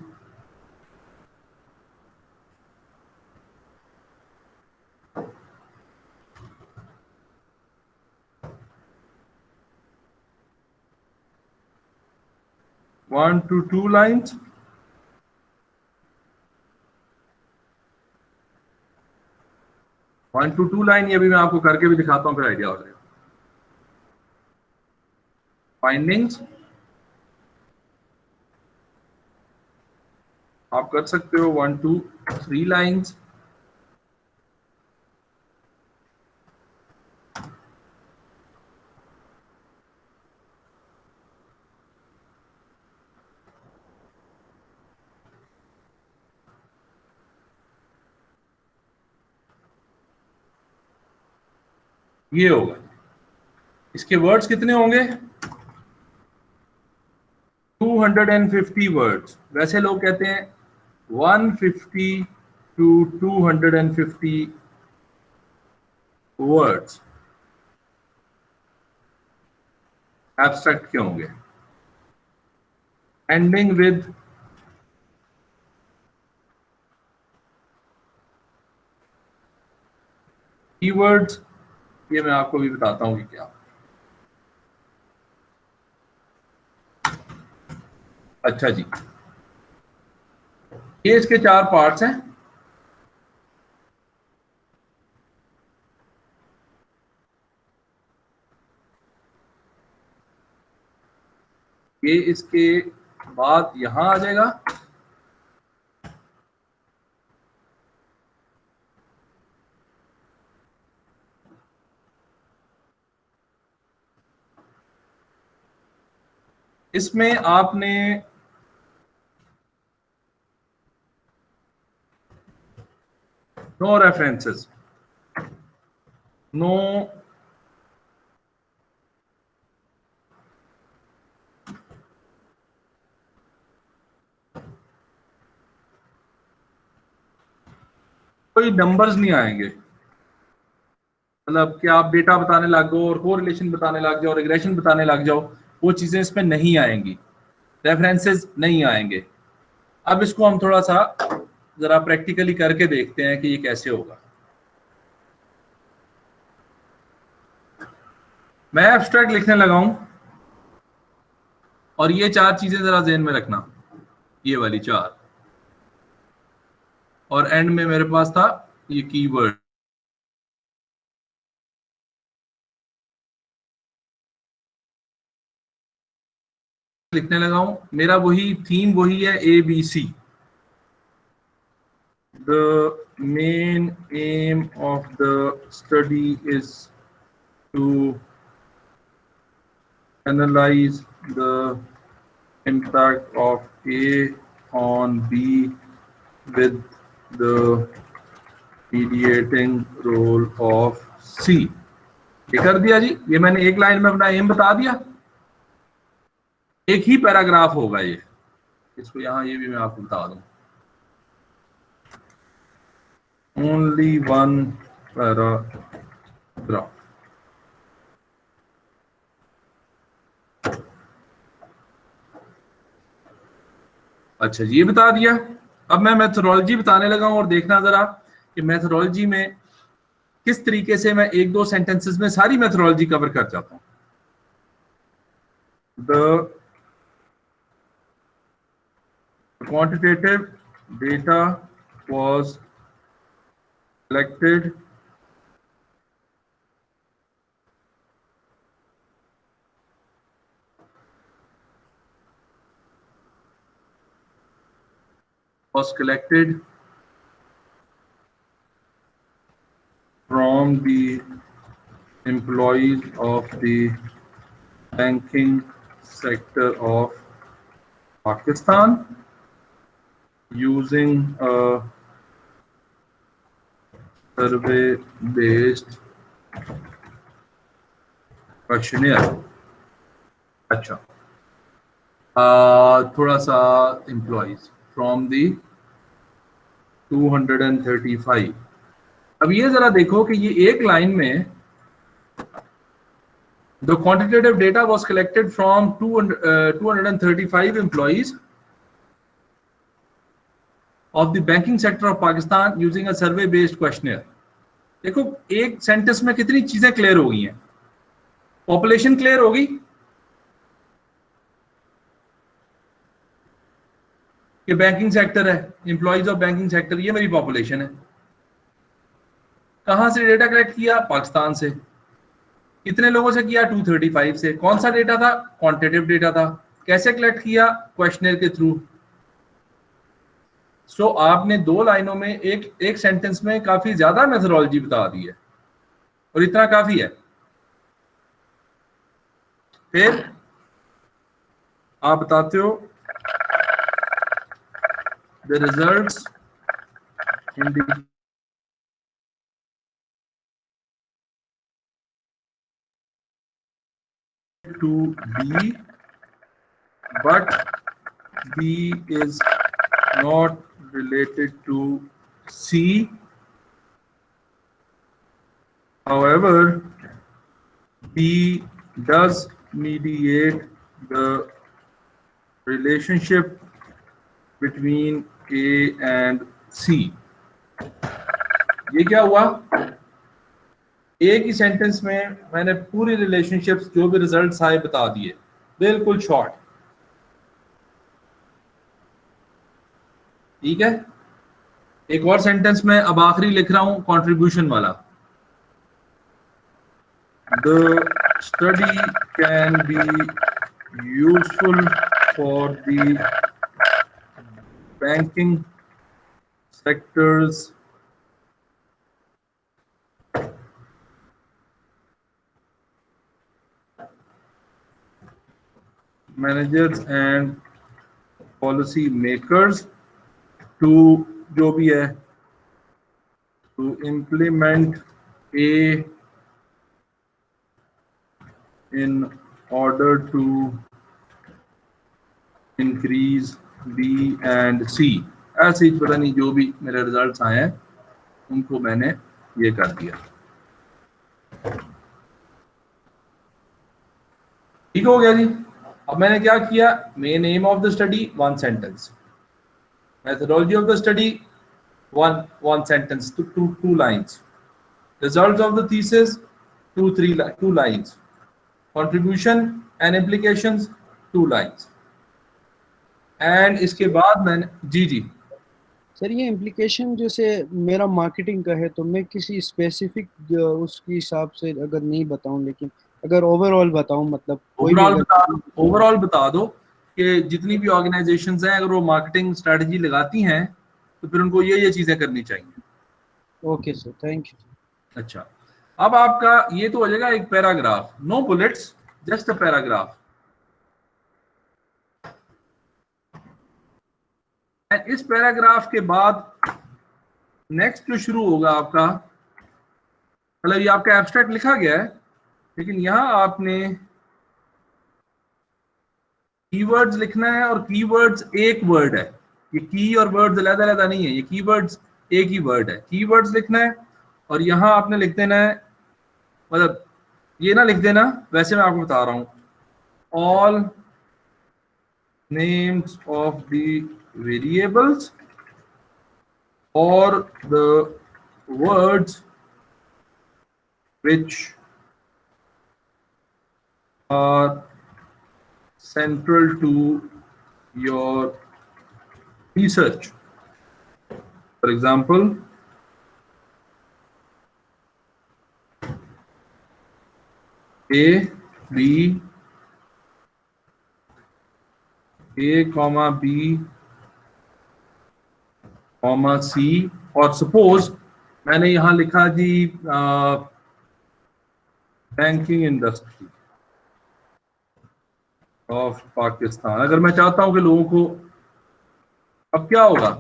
1 to 2 lines, one to two line, ये भी मैं आपको करके भी दिखाता हूँ, फिर आइडिया हो जाएगा। फाइंडिंग्स आप कर सकते हो 1 to 3 लाइन्स। ये होगा। इसके वर्ड्स कितने होंगे? 250 वर्ड्स। वैसे लोग कहते हैं 150 to 250 वर्ड्स एब्स्ट्रैक्ट के होंगे, एंडिंग विद कीवर्ड्स। ये मैं आपको भी बताता हूँ कि क्या। अच्छा जी, ये इसके 4 पार्ट्स हैं। ये इसके बाद यहां आ जाएगा। इसमें आपने नो रेफरेंसेस, नो कोई नंबर्स नहीं आएंगे, मतलब कि आप डेटा बताने लग जाओ और कोरिलेशन बताने लग जाओ, रिग्रेशन बताने लग जाओ, वो चीजें इसमें नहीं आएंगी, रेफरेंसेस नहीं आएंगे। अब इसको हम थोड़ा सा जरा प्रैक्टिकली करके देखते हैं कि ये कैसे होगा। मैं एब्स्ट्रैक्ट लिखने लगा हूं और ये 4 चीजें जरा ज़हन में रखना, ये वाली 4, और एंड में मेरे पास था ये कीवर्ड। लिखने लगा हूं, मेरा वही थीम वही है, ABC। The main aim of the study is to analyze the impact of A on B with the mediating role of C। ये कर दिया जी, ये मैंने एक लाइन में अपना एम बता दिया, एक ही पैराग्राफ होगा ये, इसको यहां ये भी मैं आपको बता दूं, only one paragraph। अच्छा जी, ये बता दिया। अब मैं मेथोडोलॉजी बताने लगा हूं और देखना जरा कि मेथोडोलॉजी में किस तरीके से मैं 1-2 सेंटेंसेस में सारी मेथोडोलॉजी कवर कर जाता हूं। The quantitative data was collected from the employees of the banking sector of Pakistan using a survey-based questionnaire। अच्छा, थोड़ा सा employees from the 235। अब ये जरा देखो कि ये एक लाइन में the quantitative data was collected from 235 employees of the banking sector of Pakistan using a survey based questionnaire। देखो एक सेंटेंस में कितनी चीजें क्लियर हो गई हैं। पॉपुलेशन क्लियर होगी कि बैंकिंग सेक्टर है, एम्प्लॉइज ऑफ बैंकिंग सेक्टर, ये मेरी पॉपुलेशन है। कहां से डेटा कलेक्ट किया? पाकिस्तान से। कितने लोगों से किया? 235 से। कौन सा डेटा था? क्वांटिटेटिव डेटा था। कैसे कलेक्ट किया? क्वेश्चनर के थ्रू। सो आपने 2 लाइनों में एक सेंटेंस में काफी ज्यादा मेथोडोलॉजी बता दी है और इतना काफी है। फिर आप बताते हो the results indicate to B, but B is not related to C. However, B does mediate the relationship between A and C। ये क्या हुआ? एक ही सेंटेंस में मैंने पूरी रिलेशनशिप्स जो भी रिजल्ट्स आए बता दिए, बिल्कुल शॉर्ट। ठीक है, एक और सेंटेंस में अब आखिरी लिख रहा हूं कंट्रीब्यूशन वाला। The study can be useful for the banking sector's managers and policy makers to जो भी है to implement A in order to increase B and C। ऐसे ही पता नहीं जो भी मेरे रिजल्ट्स आए हैं उनको मैंने ये कर दिया। ठीक हो गया जी। अब मैंने क्या किया, main M of the study 1 sentence, methodology of the study one sentence to two lines, results of the thesis 2 lines, contribution and implications 2 lines, and इसके बाद मैंने जी सर ये इम्प्लीकेशन जैसे मेरा मार्केटिंग का है तो मैं किसी स्पेसिफिक उसके हिसाब से अगर नहीं बताऊं, लेकिन अगर ओवरऑल बताऊं, मतलब ओवरऑल बता दो कि जितनी भी ऑर्गेनाइजेशंस हैं अगर वो मार्केटिंग स्ट्रेटजी लगाती हैं तो फिर उनको ये चीजें करनी चाहिए। Okay sir, thank you. अच्छा, अब आपका ये तो हो जाएगा एक paragraph, no bullets, just a paragraph. इस पैराग्राफ के बाद नेक्स्ट जो शुरू होगा आपका, मतलब ये आपका एब्स्ट्रैक्ट लिखा गया है लेकिन यहां आपने कीवर्ड्स लिखना है, और कीवर्ड्स एक वर्ड है, ये की और वर्ड्स अलग-अलग नहीं है, ये कीवर्ड्स एक ही वर्ड है। कीवर्ड्स लिखना है और यहां आपने लिख देना है, मतलब ये ना लिख देना, वैसे मैं आपको बता रहा हूं, all names of the variables or the words which are central to your research. For example, A, comma B, comma C, और सपोज मैंने यहां लिखा जी बैंकिंग इंडस्ट्री ऑफ पाकिस्तान। अगर मैं चाहता हूं कि लोगों को, अब क्या होगा,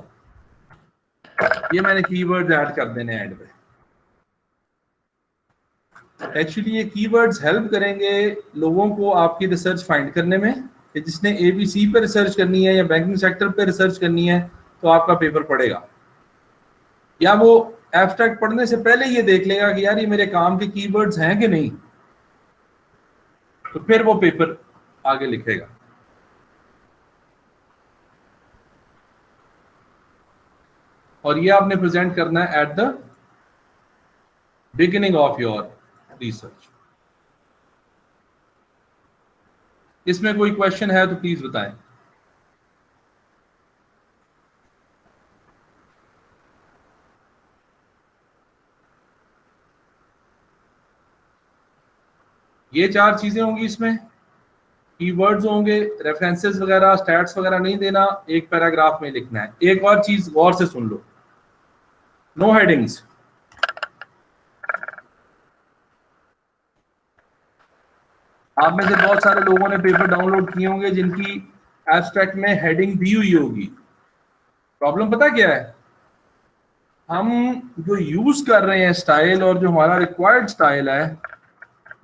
ये मैंने कीवर्ड्स ऐड कर देने एंड पे। एक्चुअली ये कीवर्ड्स हेल्प करेंगे लोगों को आपकी रिसर्च फाइंड करने में, कि जिसने ABC पे रिसर्च करनी है या बैंकिंग सेक्टर पे रिसर्च करनी है तो आपका पेपर पढ़ेगा, या वो एब्स्ट्रैक्ट पढ़ने से पहले ये देख लेगा कि यार ये मेरे काम के कीवर्ड्स हैं कि नहीं, तो फिर वो पेपर आगे लिखेगा। और ये आपने प्रेजेंट करना है at the beginning of your research. इसमें कोई क्वेश्चन है तो प्लीज बताएं। ये 4 चीजें होंगी इसमें, कीवर्ड्स होंगे, रेफरेंसेस वगैरह, स्टैट्स वगैरह नहीं देना, एक पैराग्राफ में लिखना है। एक और चीज गौर से सुन लो, नो हेडिंग्स। आप में से बहुत सारे लोगों ने पेपर डाउनलोड किए होंगे जिनकी एब्स्ट्रैक्ट में हेडिंग दी हुई होगी। प्रॉब्लम पता क्या है, हम जो यूज कर रहे हैं स्टाइल, और जो हमारा रिक्वायर्ड स्टाइल है,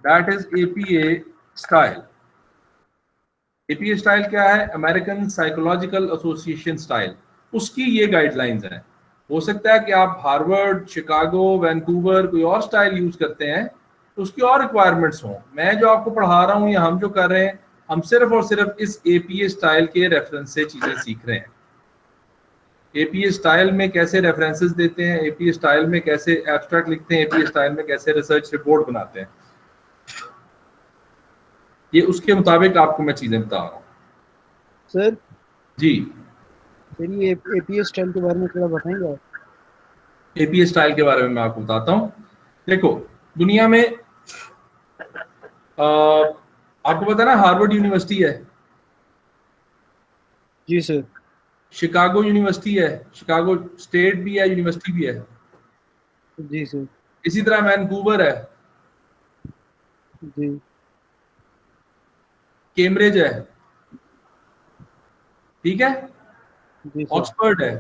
that is APA style. APA style क्या है, अमेरिकन साइकोलॉजिकल एसोसिएशन स्टाइल, उसकी ये गाइडलाइंस हैं। हो सकता है कि आप हार्वर्ड, शिकागो, वैंकूवर कोई और स्टाइल यूज करते हैं तो उसकी और रिक्वायरमेंट्स हों। मैं जो आपको पढ़ा रहा हूँ या हम जो कर रहे हैं, हम सिर्फ और सिर्फ इस APA स्टाइल के रेफरेंस से चीजें सीख रहे हैं। APA स्टाइल में कैसे रेफरेंसेस देते हैं, APA स्टाइल में कैसे एब्स्ट्रैक्ट लिखते हैं, APA स्टाइल में कैसे रिसर्च रिपोर्ट बनाते हैं, ये उसके मुताबिक आपको मैं चीजें बता रहा हूँ। सर जी सर ये APA स्टाइल के बारे में थोड़ा बताएंगे आप? APA स्टाइल के बारे में मैं आपको बताता हूँ। देखो, दुनिया में आपको पता है ना, हार्वर्ड यूनिवर्सिटी है, जी सर। शिकागो यूनिवर्सिटी है, शिकागो स्टेट भी है, यूनिवर्सिटी भी है, जी सर। इसी तरह वैंकूवर है, जी। कैम्ब्रिज है, ठीक है, जी सर। ऑक्सफोर्ड है।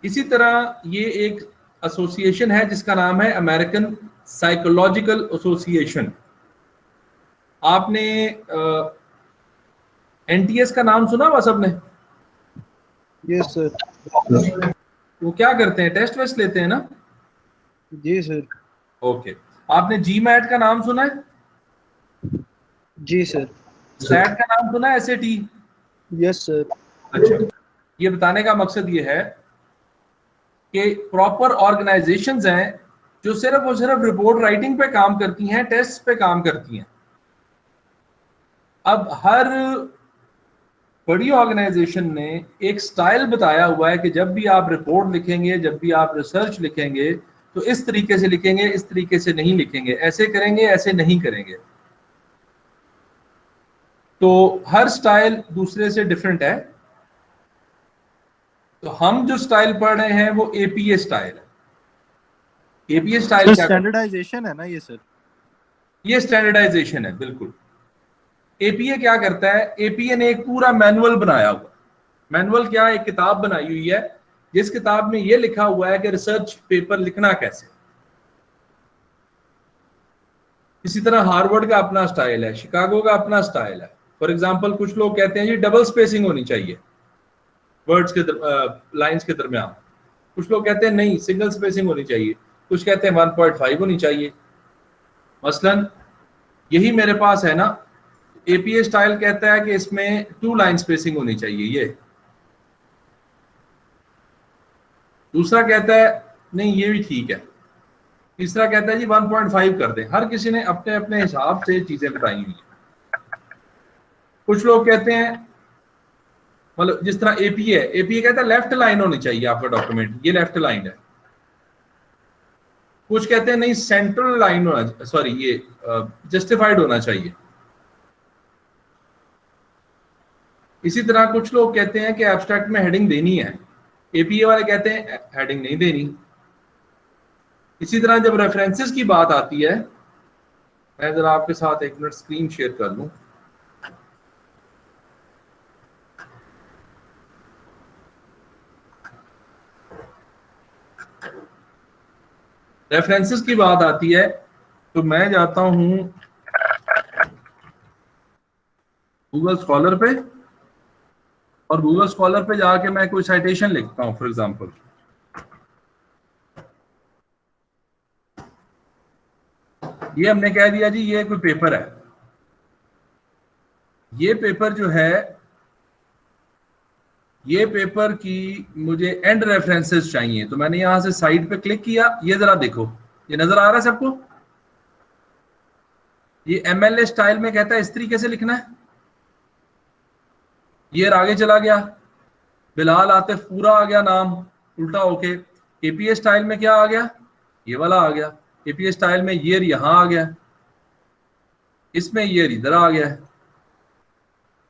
इसी तरह ये एक एसोसिएशन है जिसका नाम है अमेरिकन साइकोलॉजिकल एसोसिएशन। आपने एनटीएस का नाम सुना हुआ सबने? Yes sir. वो क्या करते हैं, टेस्ट वेस्ट लेते हैं ना? जी सर। ओके। आपने जीमैट का नाम सुना है? जी सर। सैट का नाम सुना है, एसएटी? Yes sir. अच्छा, ये बताने का मकसद ये है कि प्रॉपर ऑर्गेनाइजेशंस हैं जो सिर्फ और सिर्फ रिपोर्ट राइटिंग पे काम करती हैं, टेस्ट पे काम करती हैं। अब हर बड़ी ऑर्गेनाइजेशन ने एक स्टाइल बताया हुआ है कि जब भी आप रिपोर्ट लिखेंगे, जब भी आप रिसर्च लिखेंगे, तो इस तरीके से लिखेंगे, इस तरीके से नहीं लिखेंगे, ऐसे करेंगे, ऐसे नहीं करेंगे। तो हर स्टाइल दूसरे से डिफरेंट है। तो हम जो स्टाइल पढ़ रहे हैं वो एपीए स्टाइल है। एपीए स्टाइल क्या स्टैंडर्डाइजेशन है ना ये सर? ये स्टैंडर्डाइजेशन है, बिल्कुल। एपीए क्या करता है? एपीए ने एक पूरा मैनुअल बनाया हुआ। मैनुअल क्या? एक किताब बनाई हुई है जिस किताब में ये लिखा हुआ है कि रिसर्च पेपर लिखना कैसे। इसी तरह हार्वर्ड का अपना स्टाइल है, शिकागो का अपना स्टाइल है। फॉर एग्जांपल, कुछ लोग कहते हैं जी डबल स्पेसिंग होनी चाहिए वर्ड्स के लाइंस के दरमियान। कुछ लोग कहते हैं नहीं, सिंगल स्पेसिंग होनी चाहिए। कुछ कहते हैं 1.5 होनी चाहिए। मसलन यही मेरे पास है ना, एपीए स्टाइल कहता है कि इसमें 2 लाइन स्पेसिंग होनी चाहिए। ये दूसरा कहता है नहीं, ये भी ठीक है। तीसरा कहता है जी 1.5 कर दें। हर किसी ने अपने अपने हिसाब से चीजें बताई हुई हैं। कुछ लोग कहते हैं, मतलब जिस तरह एपीए है, एपीए कहता है लेफ्ट लाइन होनी चाहिए आपका डॉक्यूमेंट, ये लेफ्ट लाइन है। कुछ कहते हैं नहीं, सेंट्रल लाइन होना, सॉरी ये जस्टिफाइड होना चाहिए। इसी तरह कुछ लोग कहते हैं कि एब्स्ट्रैक्ट में हेडिंग देनी है, एपीए वाले कहते हैं हेडिंग नहीं देनी। इसी तरह जब रेफरेंसेस की बात आती है, मैं जरा आपके साथ एक मिनट स्क्रीन शेयर कर लूं। रेफरेंसेस की बात आती है तो मैं जाता हूं गूगल स्कॉलर पे, और गूगल स्कॉलर पे जाके मैं कोई साइटेशन लिखता हूं। फॉर एग्जांपल ये हमने कह दिया जी ये कोई पेपर है। ये पेपर जो है, ये पेपर की मुझे एंड रेफरेंसेस चाहिए, तो मैंने यहां से साइड पे क्लिक किया। ये जरा देखो, ये नजर आ रहा है सबको? ये एमएलए स्टाइल में कहता है इस तरीके से लिखना है। ये आगे चला गया, बिलाल आतिफ पूरा आ गया नाम उल्टा होके। एपीए स्टाइल में क्या आ गया? ये वाला आ गया। एपीए स्टाइल में ये यहां आ गया, इसमें ये इधर आ गया है।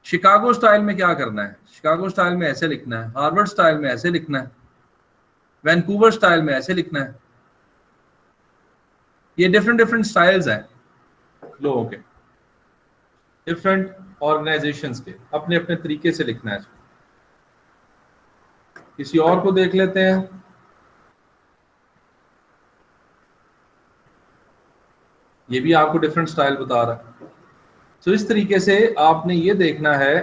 शिकागो स्टाइल में क्या करना है? शिकागो स्टाइल में ऐसे लिखना है। हार्वर्ड स्टाइल में ऐसे लिखना है। वैंकूवर स्टाइल में ऐसे लिखना है। ये डिफरेंट डिफरेंट स्टाइल्स हैं लोगों के, डिफरेंट ऑर्गेनाइजेशंस के, अपने अपने तरीके से लिखना है। किसी और को देख लेते हैं। ये भी आपको डिफरेंट स्टाइल बता रहा है। तो इस तरीके से आपने ये देखना है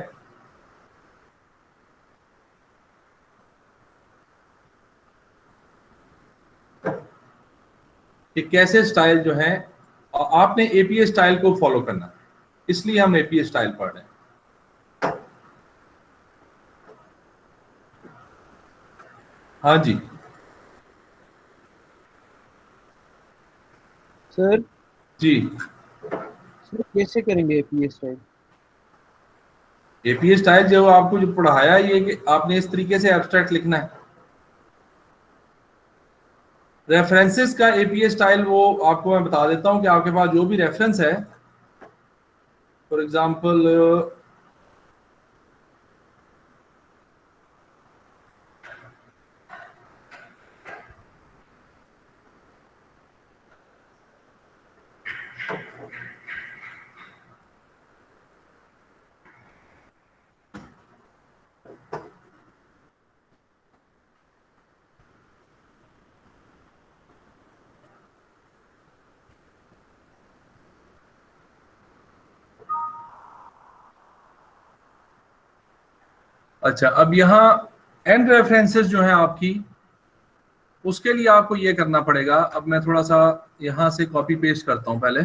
कि कैसे स्टाइल जो है, आपने एपीए स्टाइल को फॉलो करना है। इसलिए हम एपीए स्टाइल पढ़ रहे हैं। हाँ जी सर जी। सर कैसे करेंगे एपीए स्टाइल? एपीए स्टाइल जो आपको जो पढ़ाया ये कि आपने इस तरीके से एब्स्ट्रैक्ट लिखना है। रेफरेंसेस का एपीए स्टाइल वो आपको मैं बता देता हूं कि आपके पास जो भी रेफरेंस है, फॉर एग्जांपल अच्छा, अब यहाँ एंड रेफरेंसेस जो हैं आपकी, उसके लिए आपको ये करना पड़ेगा। अब मैं थोड़ा सा यहाँ से कॉपी पेस्ट करता हूँ पहले।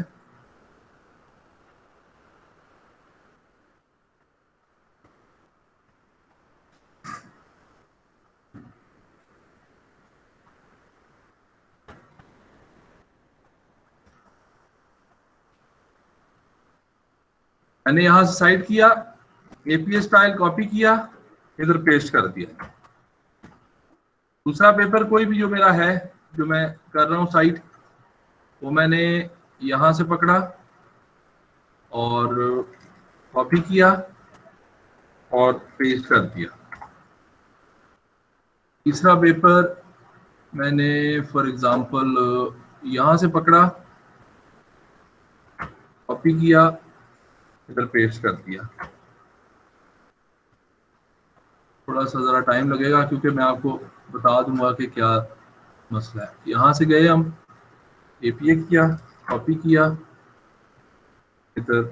मैंने यहाँ से साइड किया, एपीएस स्टाइल कॉपी किया, इधर पेस्ट कर दिया। दूसरा पेपर कोई भी जो मेरा है, जो मैं कर रहा हूँ साइट, वो मैंने यहाँ से पकड़ा और कॉपी किया और पेस्ट कर दिया। तीसरा पेपर मैंने फॉर एग्जांपल यहाँ से पकड़ा, कॉपी किया, इधर पेस्ट कर दिया। थोड़ा सा ज़रा टाइम लगेगा क्योंकि मैं आपको बता दूंगा कि क्या मसला है। यहाँ से गए हम, एपीए किया, कॉपी किया, इधर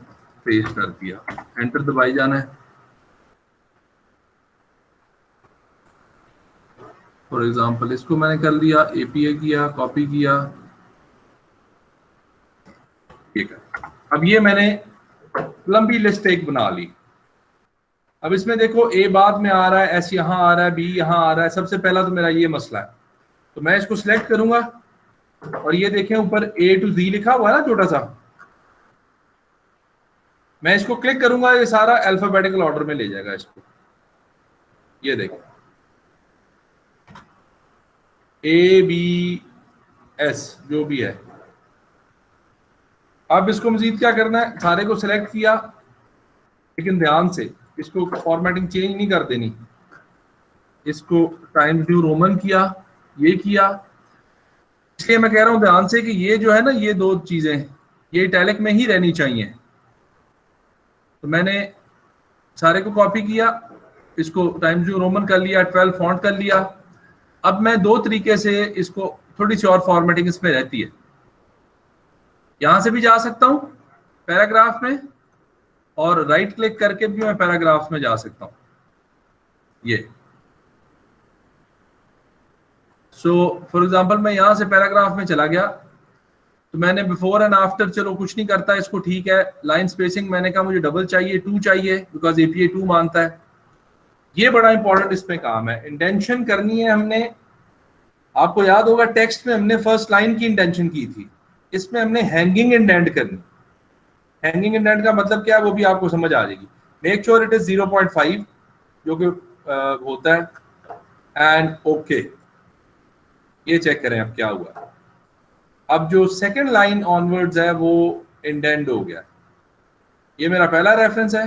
पेस्ट कर दिया, एंटर दबाई जाना है। फॉर एग्जांपल इसको मैंने कर लिया, एपीए किया, कॉपी किया, ठीक है। अब ये मैंने लंबी लिस्ट एक बना ली। अब इसमें देखो ए बाद में आ रहा है, एस यहाँ आ रहा है, बी यहाँ आ रहा है। सबसे पहला तो मेरा ये मसला है, तो मैं इसको सिलेक्ट करूंगा और ये देखें ऊपर ए टू जी लिखा हुआ है ना छोटा सा, मैं इसको क्लिक करूंगा, ये सारा अल्फाबेटिकल ऑर्डर में ले जाएगा इसको। ये देखो ए बी एस जो भी है। अब इसको मजीद क्या करना है, सारे को सिलेक्ट किया, लेकिन ध्यान से इसको फॉर्मेटिंग चेंज नहीं कर देनी। इसको टाइम्स न्यू रोमन किया, ये किया। इसलिए मैं कह रहा हूं ध्यान से कि ये जो है ना, ये दो चीजें ये इटैलिक में ही रहनी चाहिए। तो मैंने सारे को कॉपी किया, इसको टाइम्स न्यू रोमन कर लिया, 12 फॉन्ट कर लिया। अब मैं दो तरीके से इसको, थोड़ी सी और फॉर्मेटिंग इसमें रहती है। यहां से भी जा सकता हूं पैराग्राफ में, और राइट क्लिक करके भी मैं पैराग्राफ में जा सकता हूं। ये फॉर एग्जांपल मैं यहां से पैराग्राफ में चला गया, तो मैंने बिफोर एंड आफ्टर, चलो कुछ नहीं करता इसको, ठीक है। लाइन स्पेसिंग मैंने कहा मुझे डबल चाहिए, 2 चाहिए, बिकॉज एपीए 2 मानता है। ये बड़ा इंपॉर्टेंट इसमें काम है। इंटेंशन करनी है हमने, आपको याद होगा टेक्स्ट में हमने फर्स्ट लाइन की इंटेंशन की थी, इसमें हमने हैंगिंग इंडेंट करनी। हैंगिंग इंडेंट का मतलब क्या है वो भी आपको समझ आ जाएगी। मेक श्योर इट इज 0.5 जो कि होता है, एंड ओके। ये चेक करें अब क्या हुआ। अब जो सेकंड लाइन ऑनवर्ड्स है वो इंडेंट हो गया। ये मेरा पहला रेफरेंस है,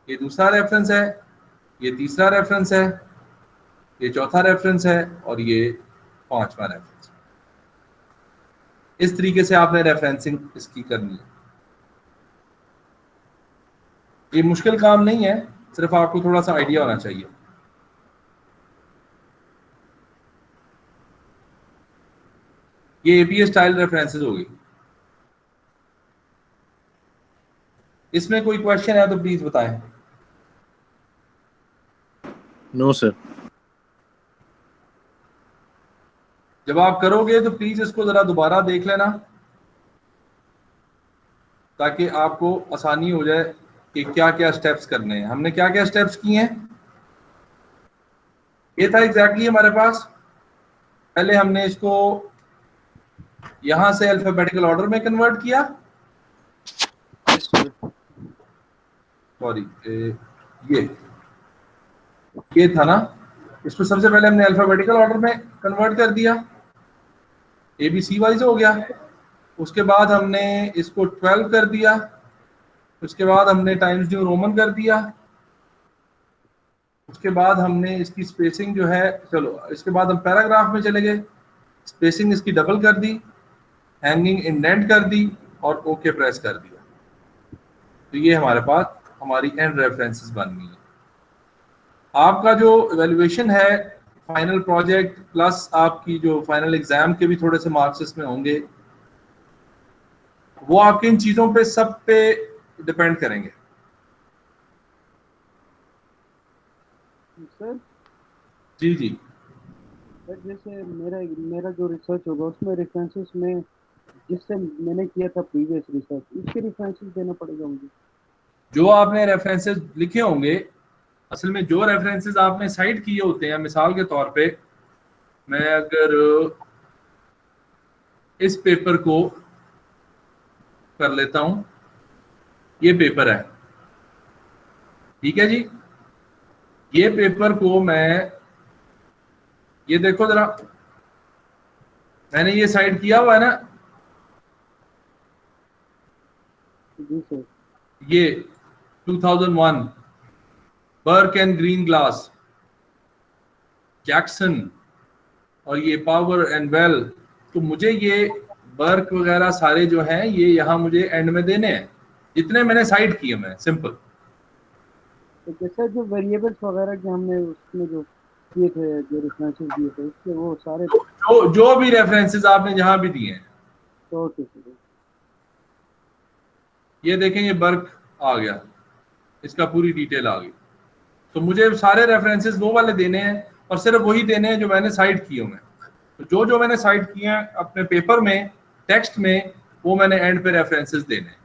ये दूसरा रेफरेंस है, ये तीसरा रेफरेंस है, ये चौथा रेफरेंस है, और ये पांचवा रेफरेंस। इस तरीके से आपने रेफरेंसिंग इसकी करनी है। ये मुश्किल काम नहीं है, सिर्फ आपको थोड़ा सा आइडिया होना चाहिए। ये एपीए स्टाइल रेफरेंसेस होगी। इसमें कोई क्वेश्चन है तो प्लीज बताएं। No sir. जब आप करोगे तो प्लीज इसको जरा दोबारा देख लेना, ताकि आपको आसानी हो जाए कि क्या क्या स्टेप्स करने हैं। हमने क्या क्या स्टेप्स किए हैं, ये था एग्जैक्टली हमारे पास। पहले हमने इसको यहां से अल्फाबेटिकल ऑर्डर में कन्वर्ट किया, सॉरी ये था ना, इसको सबसे पहले हमने अल्फाबेटिकल ऑर्डर में कन्वर्ट कर दिया, ABC वाइज हो गया। उसके बाद हमने इसको 12 कर दिया, उसके बाद हमने टाइम्स न्यू रोमन कर दिया, उसके बाद हमने इसकी स्पेसिंग जो है, चलो इसके बाद हम पैराग्राफ में चले गए, स्पेसिंग इसकी डबल कर दी, हैंगिंग इंडेंट कर दी, और ओके प्रेस कर दिया। तो ये हमारे पास हमारी एंड रेफरेंसेस बन गई है। आपका जो इवैल्यूएशन है, फाइनल प्रोजेक्ट प्लस आपकी जो फाइनल एग्जाम के भी थोड़े से मार्क्स इसमें होंगे, वो आपकी इन चीजों पे सब पे डिपेंड करेंगे। सर जी जी। सर जैसे मेरा मेरा जो रिसर्च होगा उसमें रेफरेंसेस में जिससे मैंने किया था प्रीवियस रिसर्च उसके रेफरेंसेस देना पड़ेगा मुझे? जो आपने रेफरेंसेस लिखे होंगे, असल में जो रेफरेंसेस आपने साइट किए होते हैं, मिसाल के तौर पे मैं अगर इस पेपर को कर लेता हूं, ये पेपर है, ठीक है जी। ये पेपर को मैं, ये देखो जरा, मैंने ये साइट किया हुआ है ना, जी सर। ये 2001 Burke and Greenglass, Jackson, और ये पावर एंड वेल। तो मुझे ये बर्क वगैरह सारे जो हैं ये यहाँ मुझे एंड में देने हैं, जितने मैंने साइट किए मैं, सिंपल। तो जैसे जो वेरिएबल्स वगैरह के हमने उसमें जो किए थे, जो रेफरेंसेस दिए थे उसके वो सारे जो भी रेफरेंसेस आपने जहां भी दिए हैं, तो ओके सर। ये देखें, ये बर्क आ गया, इसका पूरी डिटेल आ गई। तो मुझे सारे रेफरेंसेस वो वाले देने हैं और सिर्फ वही देने हैं जो मैंने साइट किए हुए हैं। तो जो मैंने साइट किए हैं अपने पेपर में, टेक्स्ट में, वो मैंने एंड पे रेफरेंसेस देने हैं।